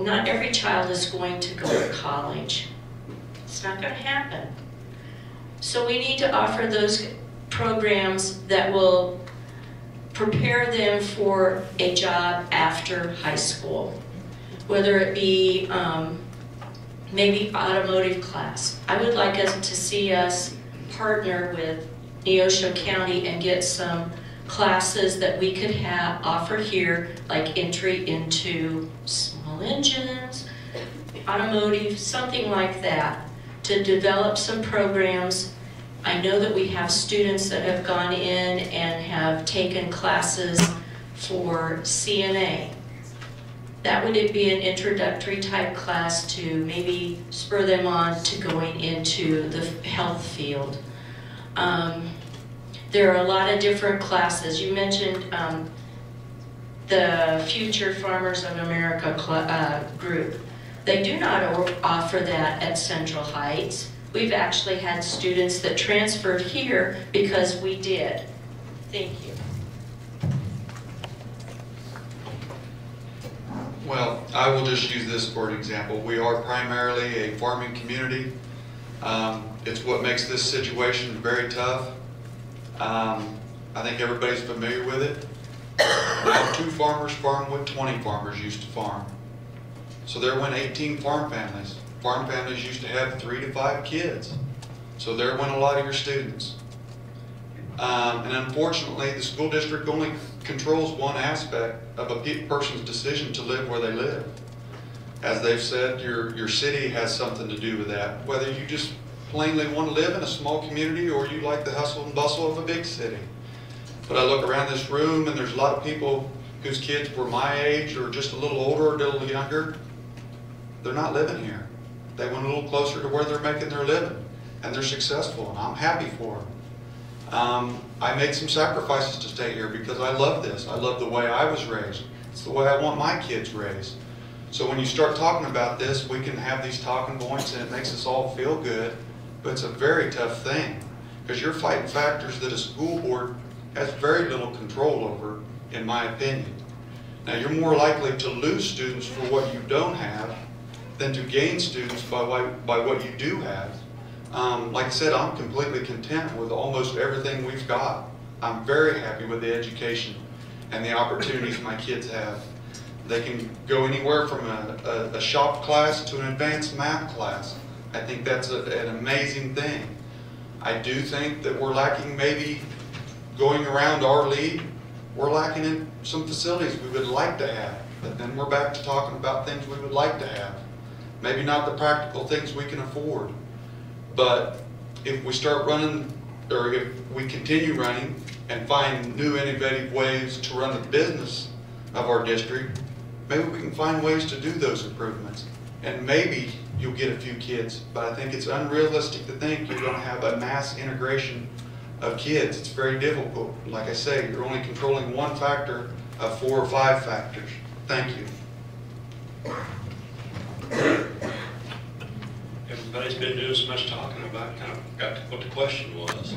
not every child is going to go to college. It's not going to happen. So we need to offer those programs that will prepare them for a job after high school, whether it be maybe automotive class. I would like us to see us partner with Neosho County and get some classes that we could offer here, like entry into small engines, automotive, something like that, to develop some programs. I know that we have students that have gone in and have taken classes for CNA. That would be an introductory type class to maybe spur them on to going into the health field. There are a lot of different classes. You mentioned the Future Farmers of America group. They do not offer that at Central Heights. We've actually had students that transferred here because we did. Thank you. Well, I will just use this for an example. We are primarily a farming community. It's what makes this situation very tough. I think everybody's familiar with it. Now 2 farmers farm what 20 farmers used to farm. So there went 18 farm families. Farm families used to have 3 to 5 kids. So there went a lot of your students. And unfortunately, the school district only controls one aspect of a person's decision to live where they live. As they've said, your city has something to do with that. Whether you just plainly want to live in a small community or you like the hustle and bustle of a big city. But I look around this room and there's a lot of people whose kids were my age or just a little older or a little younger. They're not living here. They went a little closer to where they're making their living and they're successful and I'm happy for them. I made some sacrifices to stay here because I love this. I love the way I was raised. It's the way I want my kids raised. So when you start talking about this, we can have these talking points and it makes us all feel good, but it's a very tough thing because you're fighting factors that a school board has very little control over, in my opinion. Now you're more likely to lose students for what you don't have than to gain students by what you do have. Like I said, I'm completely content with almost everything we've got. I'm very happy with the education and the opportunities my kids have. They can go anywhere from a shop class to an advanced math class. I think that's an amazing thing. I do think that we're lacking, maybe going around our league, we're lacking in some facilities we would like to have. But then we're back to talking about things we would like to have. Maybe not the practical things we can afford. But if we start running, or if we continue running and find new innovative ways to run the business of our district, maybe we can find ways to do those improvements. And maybe you'll get a few kids, but I think it's unrealistic to think you're going to have a mass integration of kids. It's very difficult. Like I say, you're only controlling one factor of 4 or 5 factors. Thank you. Everybody's been doing so much talking about kind of got to what the question was.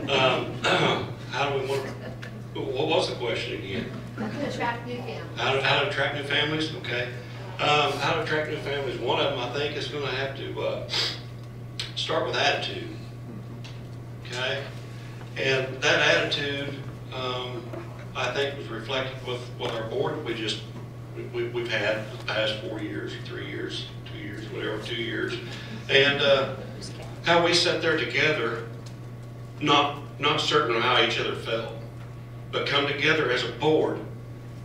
How do we want to, what was the question again? How to attract new families. How to attract new families? Okay. How to attract new families. One of them, I think, is going to have to start with attitude. Okay? And that attitude, I think, was reflected with our board we've had for the past 4 years, 3 years, 2 years, whatever, 2 years. And how we sat there together, not certain of how each other felt, but come together as a board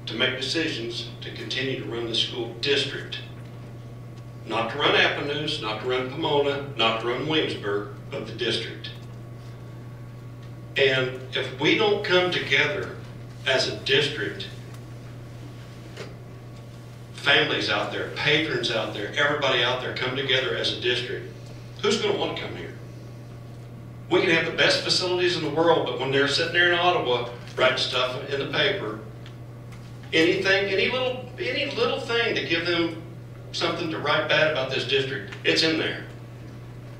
to make decisions to continue to run the school district. Not to run Appanoose, not to run Pomona, not to run Williamsburg, but the district. And if we don't come together as a district, families out there, patrons out there, everybody out there come together as a district, who's going to want to come here? We can have the best facilities in the world, but when they're sitting there in Ottawa writing stuff in the paper, any little thing to give them something to write bad about this district, it's in there.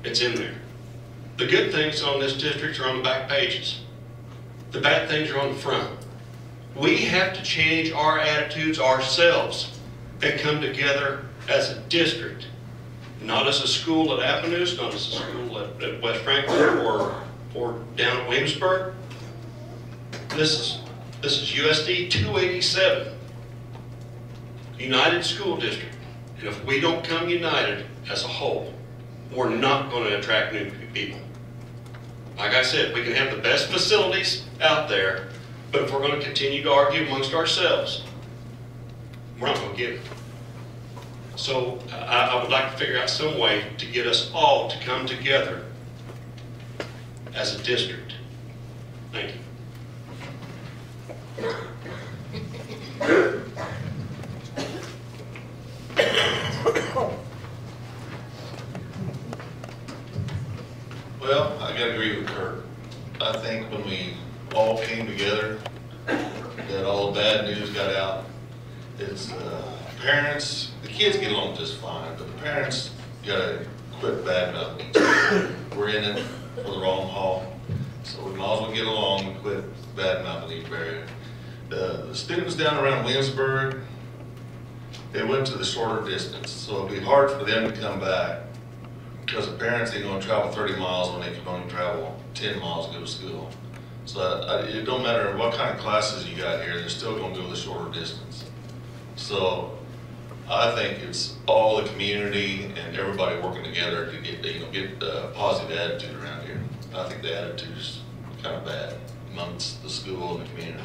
It's in there. The good things on this district are on the back pages. The bad things are on the front. We have to change our attitudes ourselves and come together as a district. Not as a school at Appanoose, not as a school at West Franklin or down at Williamsburg. This is USD 287, United School District. And if we don't come united as a whole, we're not going to attract new people. Like I said, we can have the best facilities out there, But if we're going to continue to argue amongst ourselves, we're not going to get it. So I would like to figure out some way to get us all to come together as a district. Thank you. Well, I gotta agree with Kurt. I think when we all came together, that all the bad news got out. It's parents, the kids get along just fine, but the parents gotta quit bad mouthing each other. We're in it for the wrong haul, so we might as well get along and quit bad mouthing each other. The students down around Williamsburg, they went to the shorter distance, so it'll be hard for them to come back because the parents ain't gonna travel 30 miles when they can only travel 10 miles to go to school. So it don't matter what kind of classes you got here, they're still gonna go the shorter distance. So I think it's all the community and everybody working together to get a positive attitude around here. I think the attitude is kind of bad amongst the school and the community.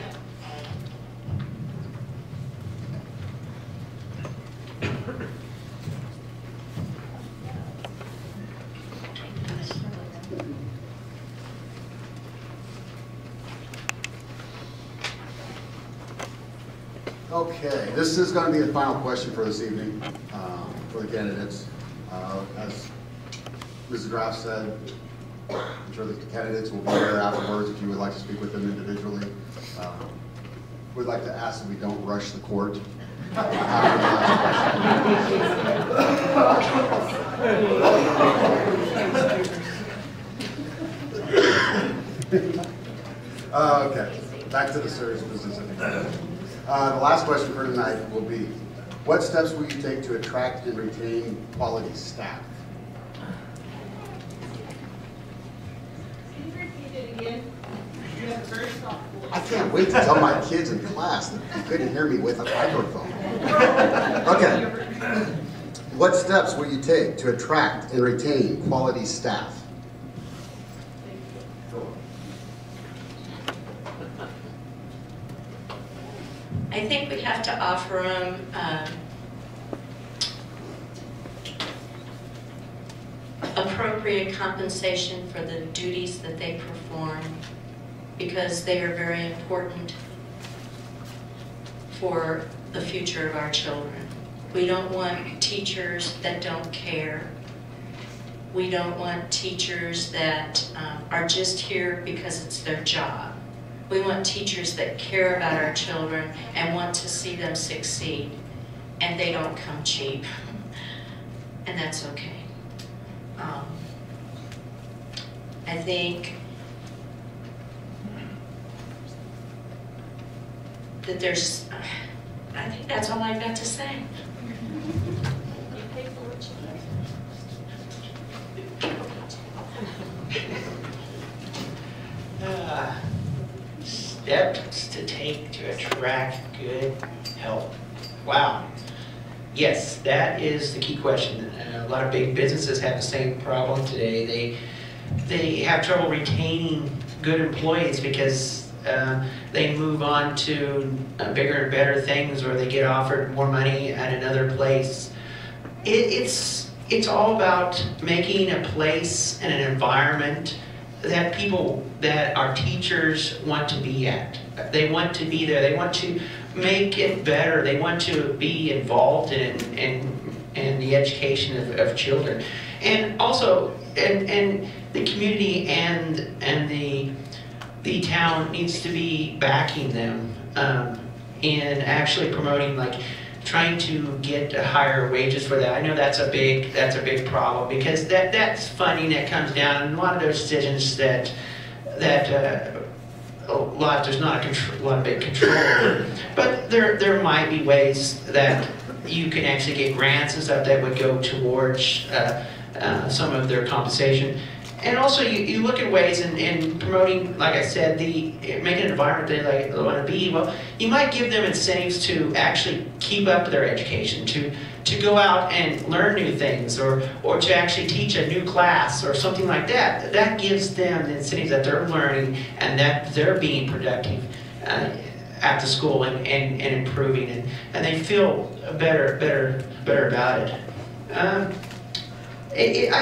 Okay, this is going to be the final question for this evening for the candidates. As Mrs. Graff said, I'm sure the candidates will be there afterwards if you would like to speak with them individually. We'd like to ask that we don't rush the court. Okay, back to the serious business of the meeting. The last question for tonight will be, what steps will you take to attract and retain quality staff? Can you repeat it again? You have a very soft voice. I can't wait to tell my kids in class that you couldn't hear me with a microphone. Okay. What steps will you take to attract and retain quality staff? I think we have to offer them appropriate compensation for the duties that they perform, because they are very important for the future of our children. We don't want teachers that don't care. We don't want teachers that are just here because it's their job. We want teachers that care about our children and want to see them succeed, and they don't come cheap, and that's okay. I think that I think that's all I've got to say. Steps to take to attract good help. Wow. Yes, that is the key question. A lot of big businesses have the same problem today. They have trouble retaining good employees because they move on to bigger and better things, or they get offered more money at another place. It's all about making a place and an environment that people, that our teachers want to be at. They want to be there. They want to make it better. They want to be involved in the education of children. And also, and the community and the town needs to be backing them in actually promoting, like, trying to get higher wages for that. I know that's a big problem, because that's funding that comes down, and a lot of those decisions that there's not a lot of big control over. But there might be ways that you can actually get grants and stuff that would go towards some of their compensation. And also, you look at ways in promoting, like I said, making an environment they want to be. Well, you might give them incentives to actually keep up their education, to go out and learn new things, or to actually teach a new class or something like that. That gives them the incentives that they're learning and that they're being productive. at the school and improving, and they feel better about it. I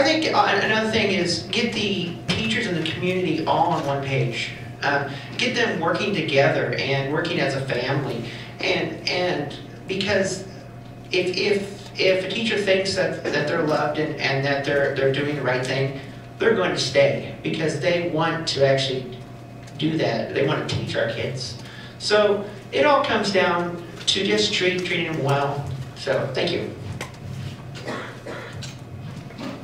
think another thing is get the teachers in the community all on one page. Get them working together and working as a family, and because if a teacher thinks that they're loved and that they're doing the right thing, they're going to stay because they want to actually do that. They want to teach our kids. So it all comes down to just treating them well. So thank you.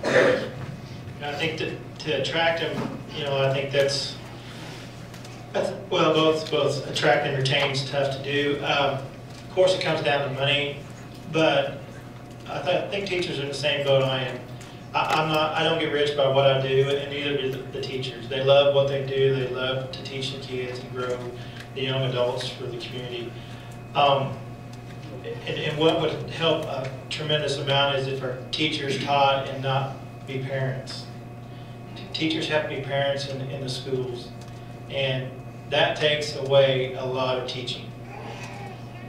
I think to attract them, I think that's well, both attract and retain is tough to do. Of course, it comes down to money, but I think teachers are in the same boat I am. I don't get rich by what I do, and neither do the teachers. They love what they do. They love to teach the kids and grow the young adults for the community. And what would help a tremendous amount is if our teachers taught and not be parents. Teachers have to be parents in the schools, and that takes away a lot of teaching.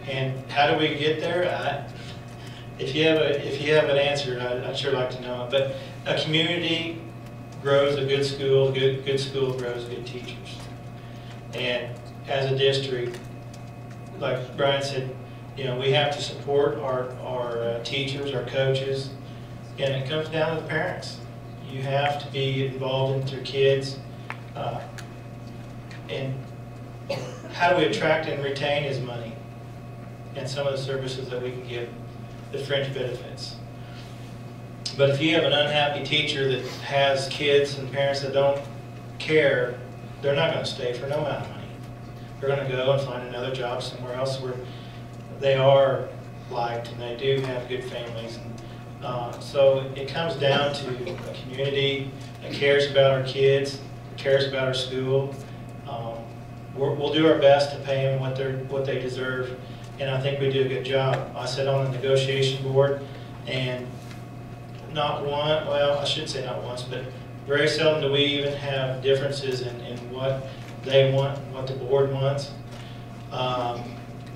And how do we get there? If you have an answer, I'd sure like to know it. But a community grows a good school. Good school grows good teachers. And as a district, like Brian said, we have to support our teachers, our coaches, and it comes down to the parents. You have to be involved in your kids. And how do we attract and retain is money and some of the services that we can give, the fringe benefits. But if you have an unhappy teacher that has kids and parents that don't care, they're not going to stay for no amount of money. They're going to go and find another job somewhere else where they are liked and they do have good families. So it comes down to a community that cares about our kids, cares about our school. We'll do our best to pay them what they deserve, and I think we do a good job. I sit on the negotiation board, and I shouldn't say not once, but very seldom do we even have differences in what they want, what the board wants.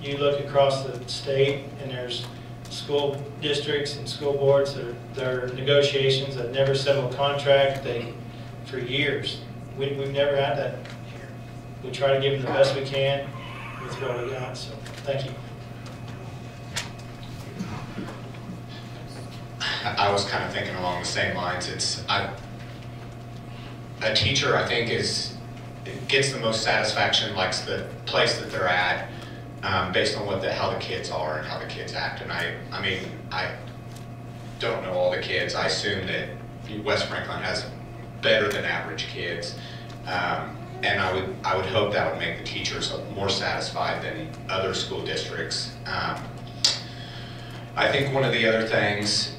You look across the state, and there's school districts and school boards that are negotiations that never settle a contract for years. We've never had that here. We try to give them the best we can with what we got, so thank you. I was kind of thinking along the same lines. A teacher, I think, gets the most satisfaction, likes the place that they're at, based on how the kids are and how the kids act. And I don't know all the kids. I assume that West Franklin has better than average kids, and I would hope that would make the teachers more satisfied than other school districts. I think one of the other things,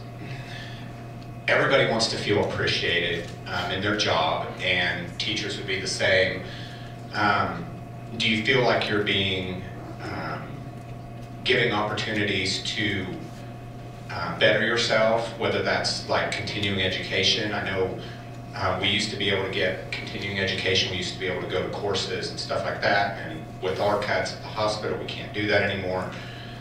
everybody wants to feel appreciated in their job, and teachers would be the same. Do you feel like you're being giving opportunities to better yourself, whether that's like continuing education? I know we used to be able to get continuing education. We used to be able to go to courses and stuff like that, and with our cuts at the hospital, we can't do that anymore.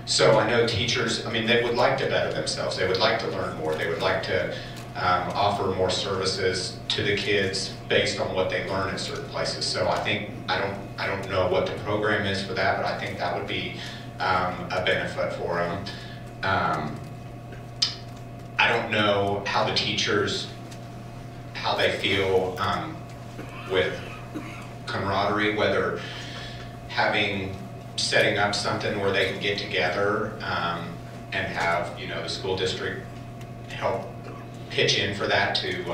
So I know teachers, they would like to better themselves. They would like to learn more. They would like to offer more services to the kids based on what they learn in certain places. So I think, I don't know what the program is for that, but I think that would be a benefit for them. I don't know how the teachers, how they feel with camaraderie, whether setting up something where they can get together and have the school district help pitch in for that to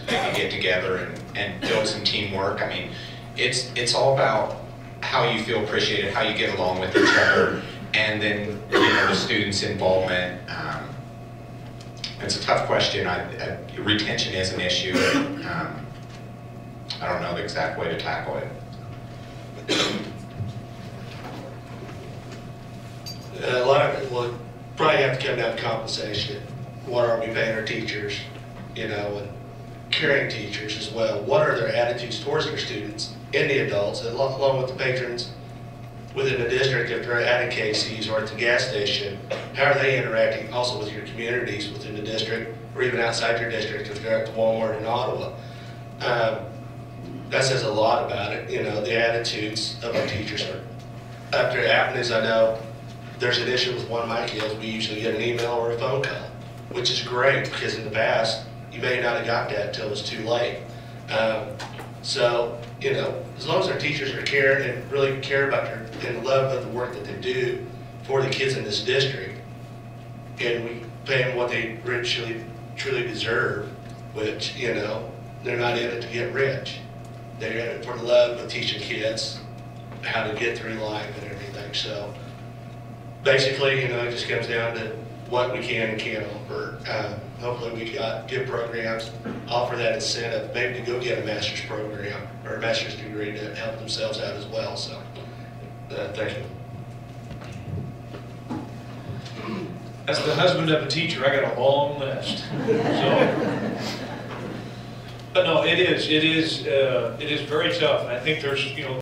maybe get together and build some teamwork. It's all about how you feel appreciated, how you get along with each other, and then the students' involvement. It's a tough question. Retention is an issue. I don't know the exact way to tackle it. A lot of it will probably have to come down to compensation. What are we paying our teachers, and caring teachers as well? What are their attitudes towards their students and the adults, along with the patrons within the district, if they're at a Casey's or at the gas station, how are they interacting also with your communities within the district or even outside your district if they're at the Walmart in Ottawa? That says a lot about it, you know, the attitudes of our teachers. After it happens, I know there's an issue with one of my kids, we usually get an email or a phone call, which is great because in the past, you may not have got that until it was too late. So, you know, as long as our teachers are caring and really care about and love of the work that they do for the kids in this district, and we pay them what they truly deserve, which, you know, they're not in it to get rich. They're in it for the love of teaching kids how to get through life and everything. So basically, you know, it just comes down to what we can and can't offer. Hopefully we got good programs, offer that incentive, maybe to go get a master's program or a master's degree to help themselves out as well. So thank you. As the husband of a teacher, I got a long list. So, but no, it is very tough. And I think there's, you know,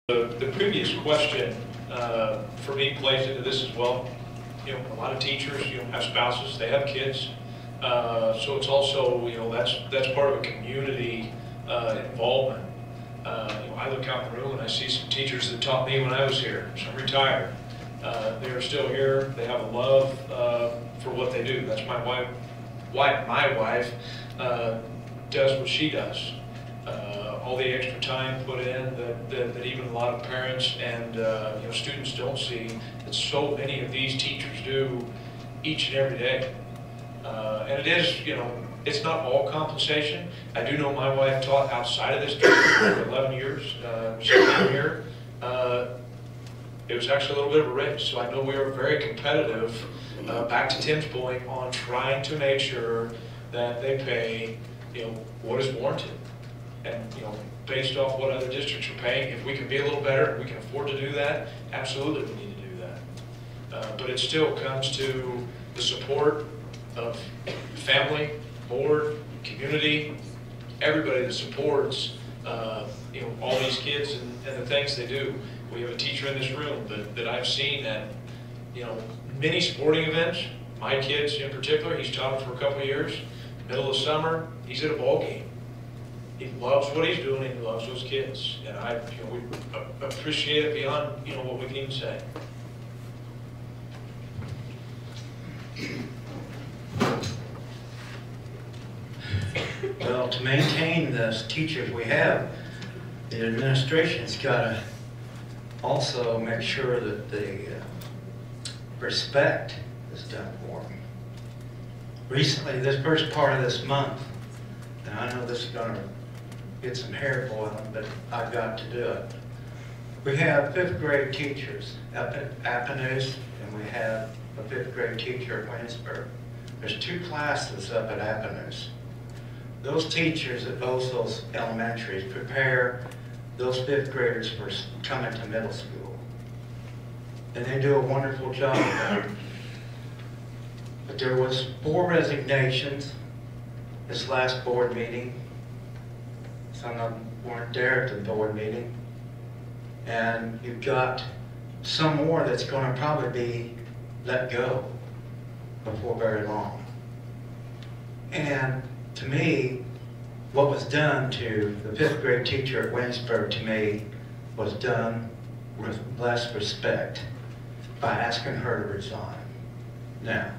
the previous question for me plays into this as well. You know, a lot of teachers, you know, have spouses, they have kids. So it's also, you know, that's part of a community involvement. You know, I look out in the room and I see some teachers that taught me when I was here, some retired. They are still here. They have a love for what they do. That's my wife. My wife does what she does. All the extra time put in that even a lot of parents and you know, students don't see that so many of these teachers do each and every day. And it is, you know, it's not all compensation. I do know my wife taught outside of this district for 11 years. She came here. It was actually a little bit of a race, so I know we are very competitive, back to Tim's point, on trying to make sure that they pay, you know, what is warranted. And, you know, based off what other districts are paying, if we can be a little better, and we can afford to do that, absolutely we need to do that. But it still comes to the support of family, board, community, everybody that supports, you know, all these kids and the things they do. We have a teacher in this room that I've seen at, you know, many sporting events. My kids in particular, he's taught them for a couple of years. Middle of summer, he's at a ball game. He loves what he's doing and he loves those kids. And you know, we appreciate it beyond, you know, what we can even say. Well, to maintain the teachers we have, the administration's got to also make sure that the respect is done for them. Recently, this first part of this month, and I know this is going to get some hair boiling, but I've got to do it. We have 5th grade teachers up at Appanoose, and we have a 5th grade teacher at Williamsburg. There's 2 classes up at Appanoose. Those teachers at both those elementaries prepare those 5th graders for coming to middle school. And they do a wonderful job of that. But there was 4 resignations this last board meeting. Some of them weren't there at the board meeting. And you've got some more that's going to probably be let go before very long. And to me, what was done to the 5th grade teacher at Williamsburg, to me, was done with less respect by asking her to resign. Now,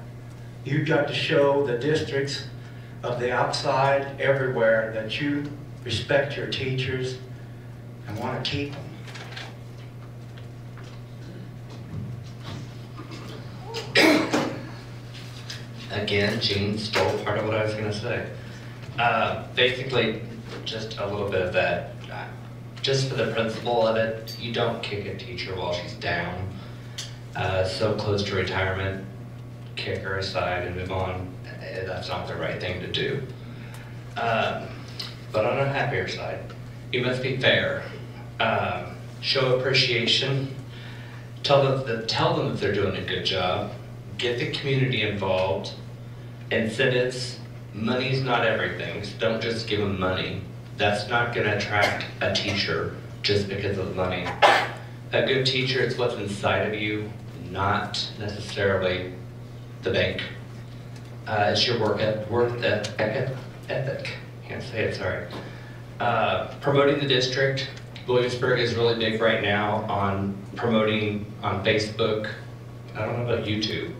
you've got to show the districts of the outside everywhere that you respect your teachers and want to keep them. Again, Gene stole part of what I was going to say. Basically, just a little bit of that. Just for the principle of it, you don't kick a teacher while she's down, so close to retirement, kick her aside and move on. That's not the right thing to do. But on a happier side, you must be fair. Show appreciation. Tell them that they're doing a good job. Get the community involved. Incentives. Money's not everything, so don't just give them money. That's not going to attract a teacher just because of the money. A good teacher is what's inside of you, not necessarily the bank. It's your work ethic. Can't say it, sorry. Promoting the district. Williamsburg is really big right now on promoting on Facebook. I don't know about YouTube,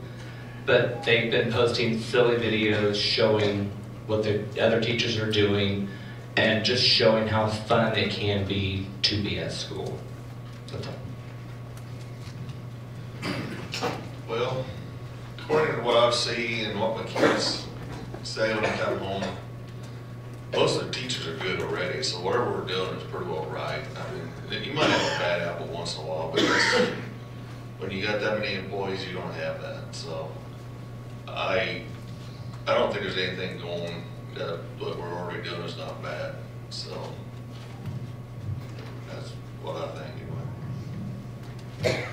but they've been posting silly videos showing what the other teachers are doing and just showing how fun it can be to be at school. That's all. Well, according to what I've seen and what my kids say when they come home, most of the teachers are good already, so whatever we're doing is pretty well right. I mean, you might have a bad apple once in a while, but when you got that many employees, you don't have that. So I don't think there's anything going that what we're already doing is not bad. So that's what I think anyway.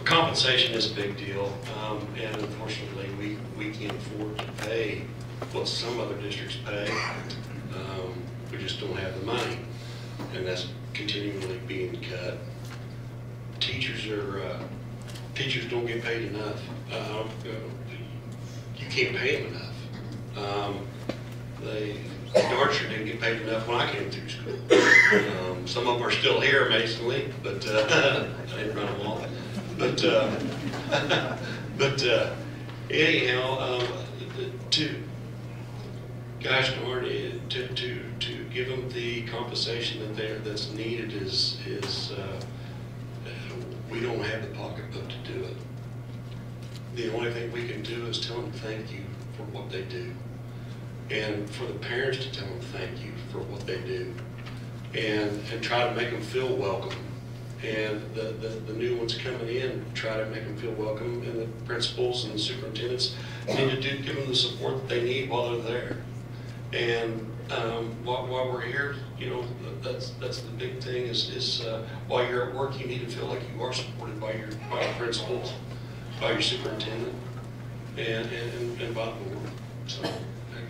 Compensation is a big deal, and unfortunately, we can't afford to pay what some other districts pay. We just don't have the money, and that's continually being cut. Teachers don't get paid enough. You can't pay them enough. Dartshire didn't get paid enough when I came through school. Some of them are still here, amazingly, but I didn't run them all. But anyhow, gosh darn it, to give them the compensation that's needed is we don't have the pocketbook to do it. The only thing we can do is tell them thank you for what they do, and for the parents to tell them thank you for what they do, and try to make them feel welcome. And the new ones coming in, try to make them feel welcome, and the principals and the superintendents need to give them the support that they need while they're there. And while we're here, you know, that's the big thing is while you're at work, you need to feel like you are supported by your principals, by your superintendent, and by the board. So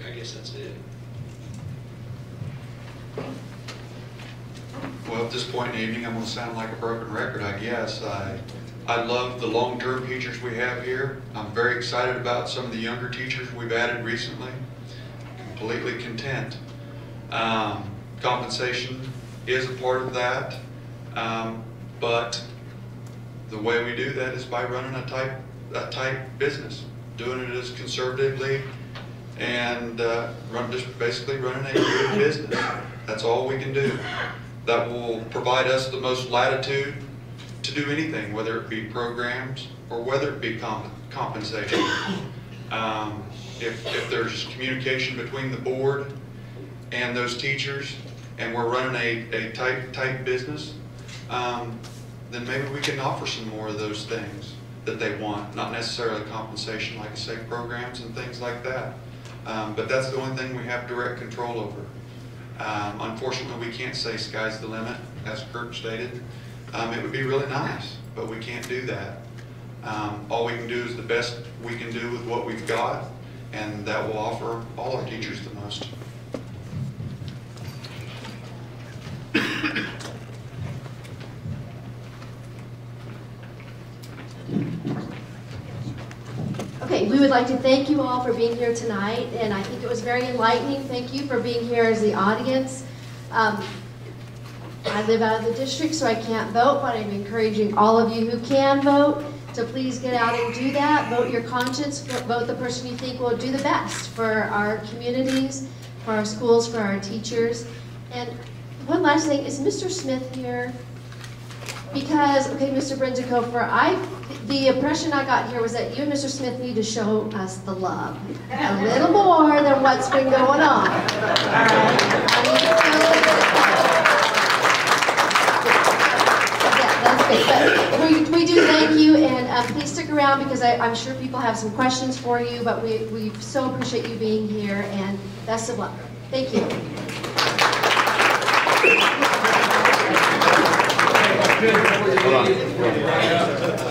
I guess that's it. Well, at this point in the evening, I'm going to sound like a broken record, I guess. I love the long-term teachers we have here. I'm very excited about some of the younger teachers we've added recently. Completely content. Compensation is a part of that, but the way we do that is by running a tight business, doing it as conservatively, and just basically running a good business. That's all we can do. That will provide us the most latitude to do anything, whether it be programs or whether it be compensation. If there's communication between the board and those teachers, and we're running a tight business, then maybe we can offer some more of those things that they want, not necessarily compensation, like I say, programs and things like that. But that's the only thing we have direct control over. Unfortunately, we can't say sky's the limit, as Kurt stated. It would be really nice, but we can't do that. All we can do is the best we can do with what we've got, and that will offer all our teachers the most. Okay, we would like to thank you all for being here tonight, and I think it was very enlightening. Thank you for being here as the audience. I live out of the district, so I can't vote, but I'm encouraging all of you who can vote to please get out and do that. Vote your conscience, vote the person you think will do the best for our communities, for our schools, for our teachers. And one last thing, is Mr. Smith here? Because, okay, Mr. Brinzicofer, the impression I got here was that you and Mr. Smith need to show us the love. A little more than what's been going on. All right? But we do thank you, and please stick around because I'm sure people have some questions for you, but we so appreciate you being here, and best of luck. Thank you. Hold on.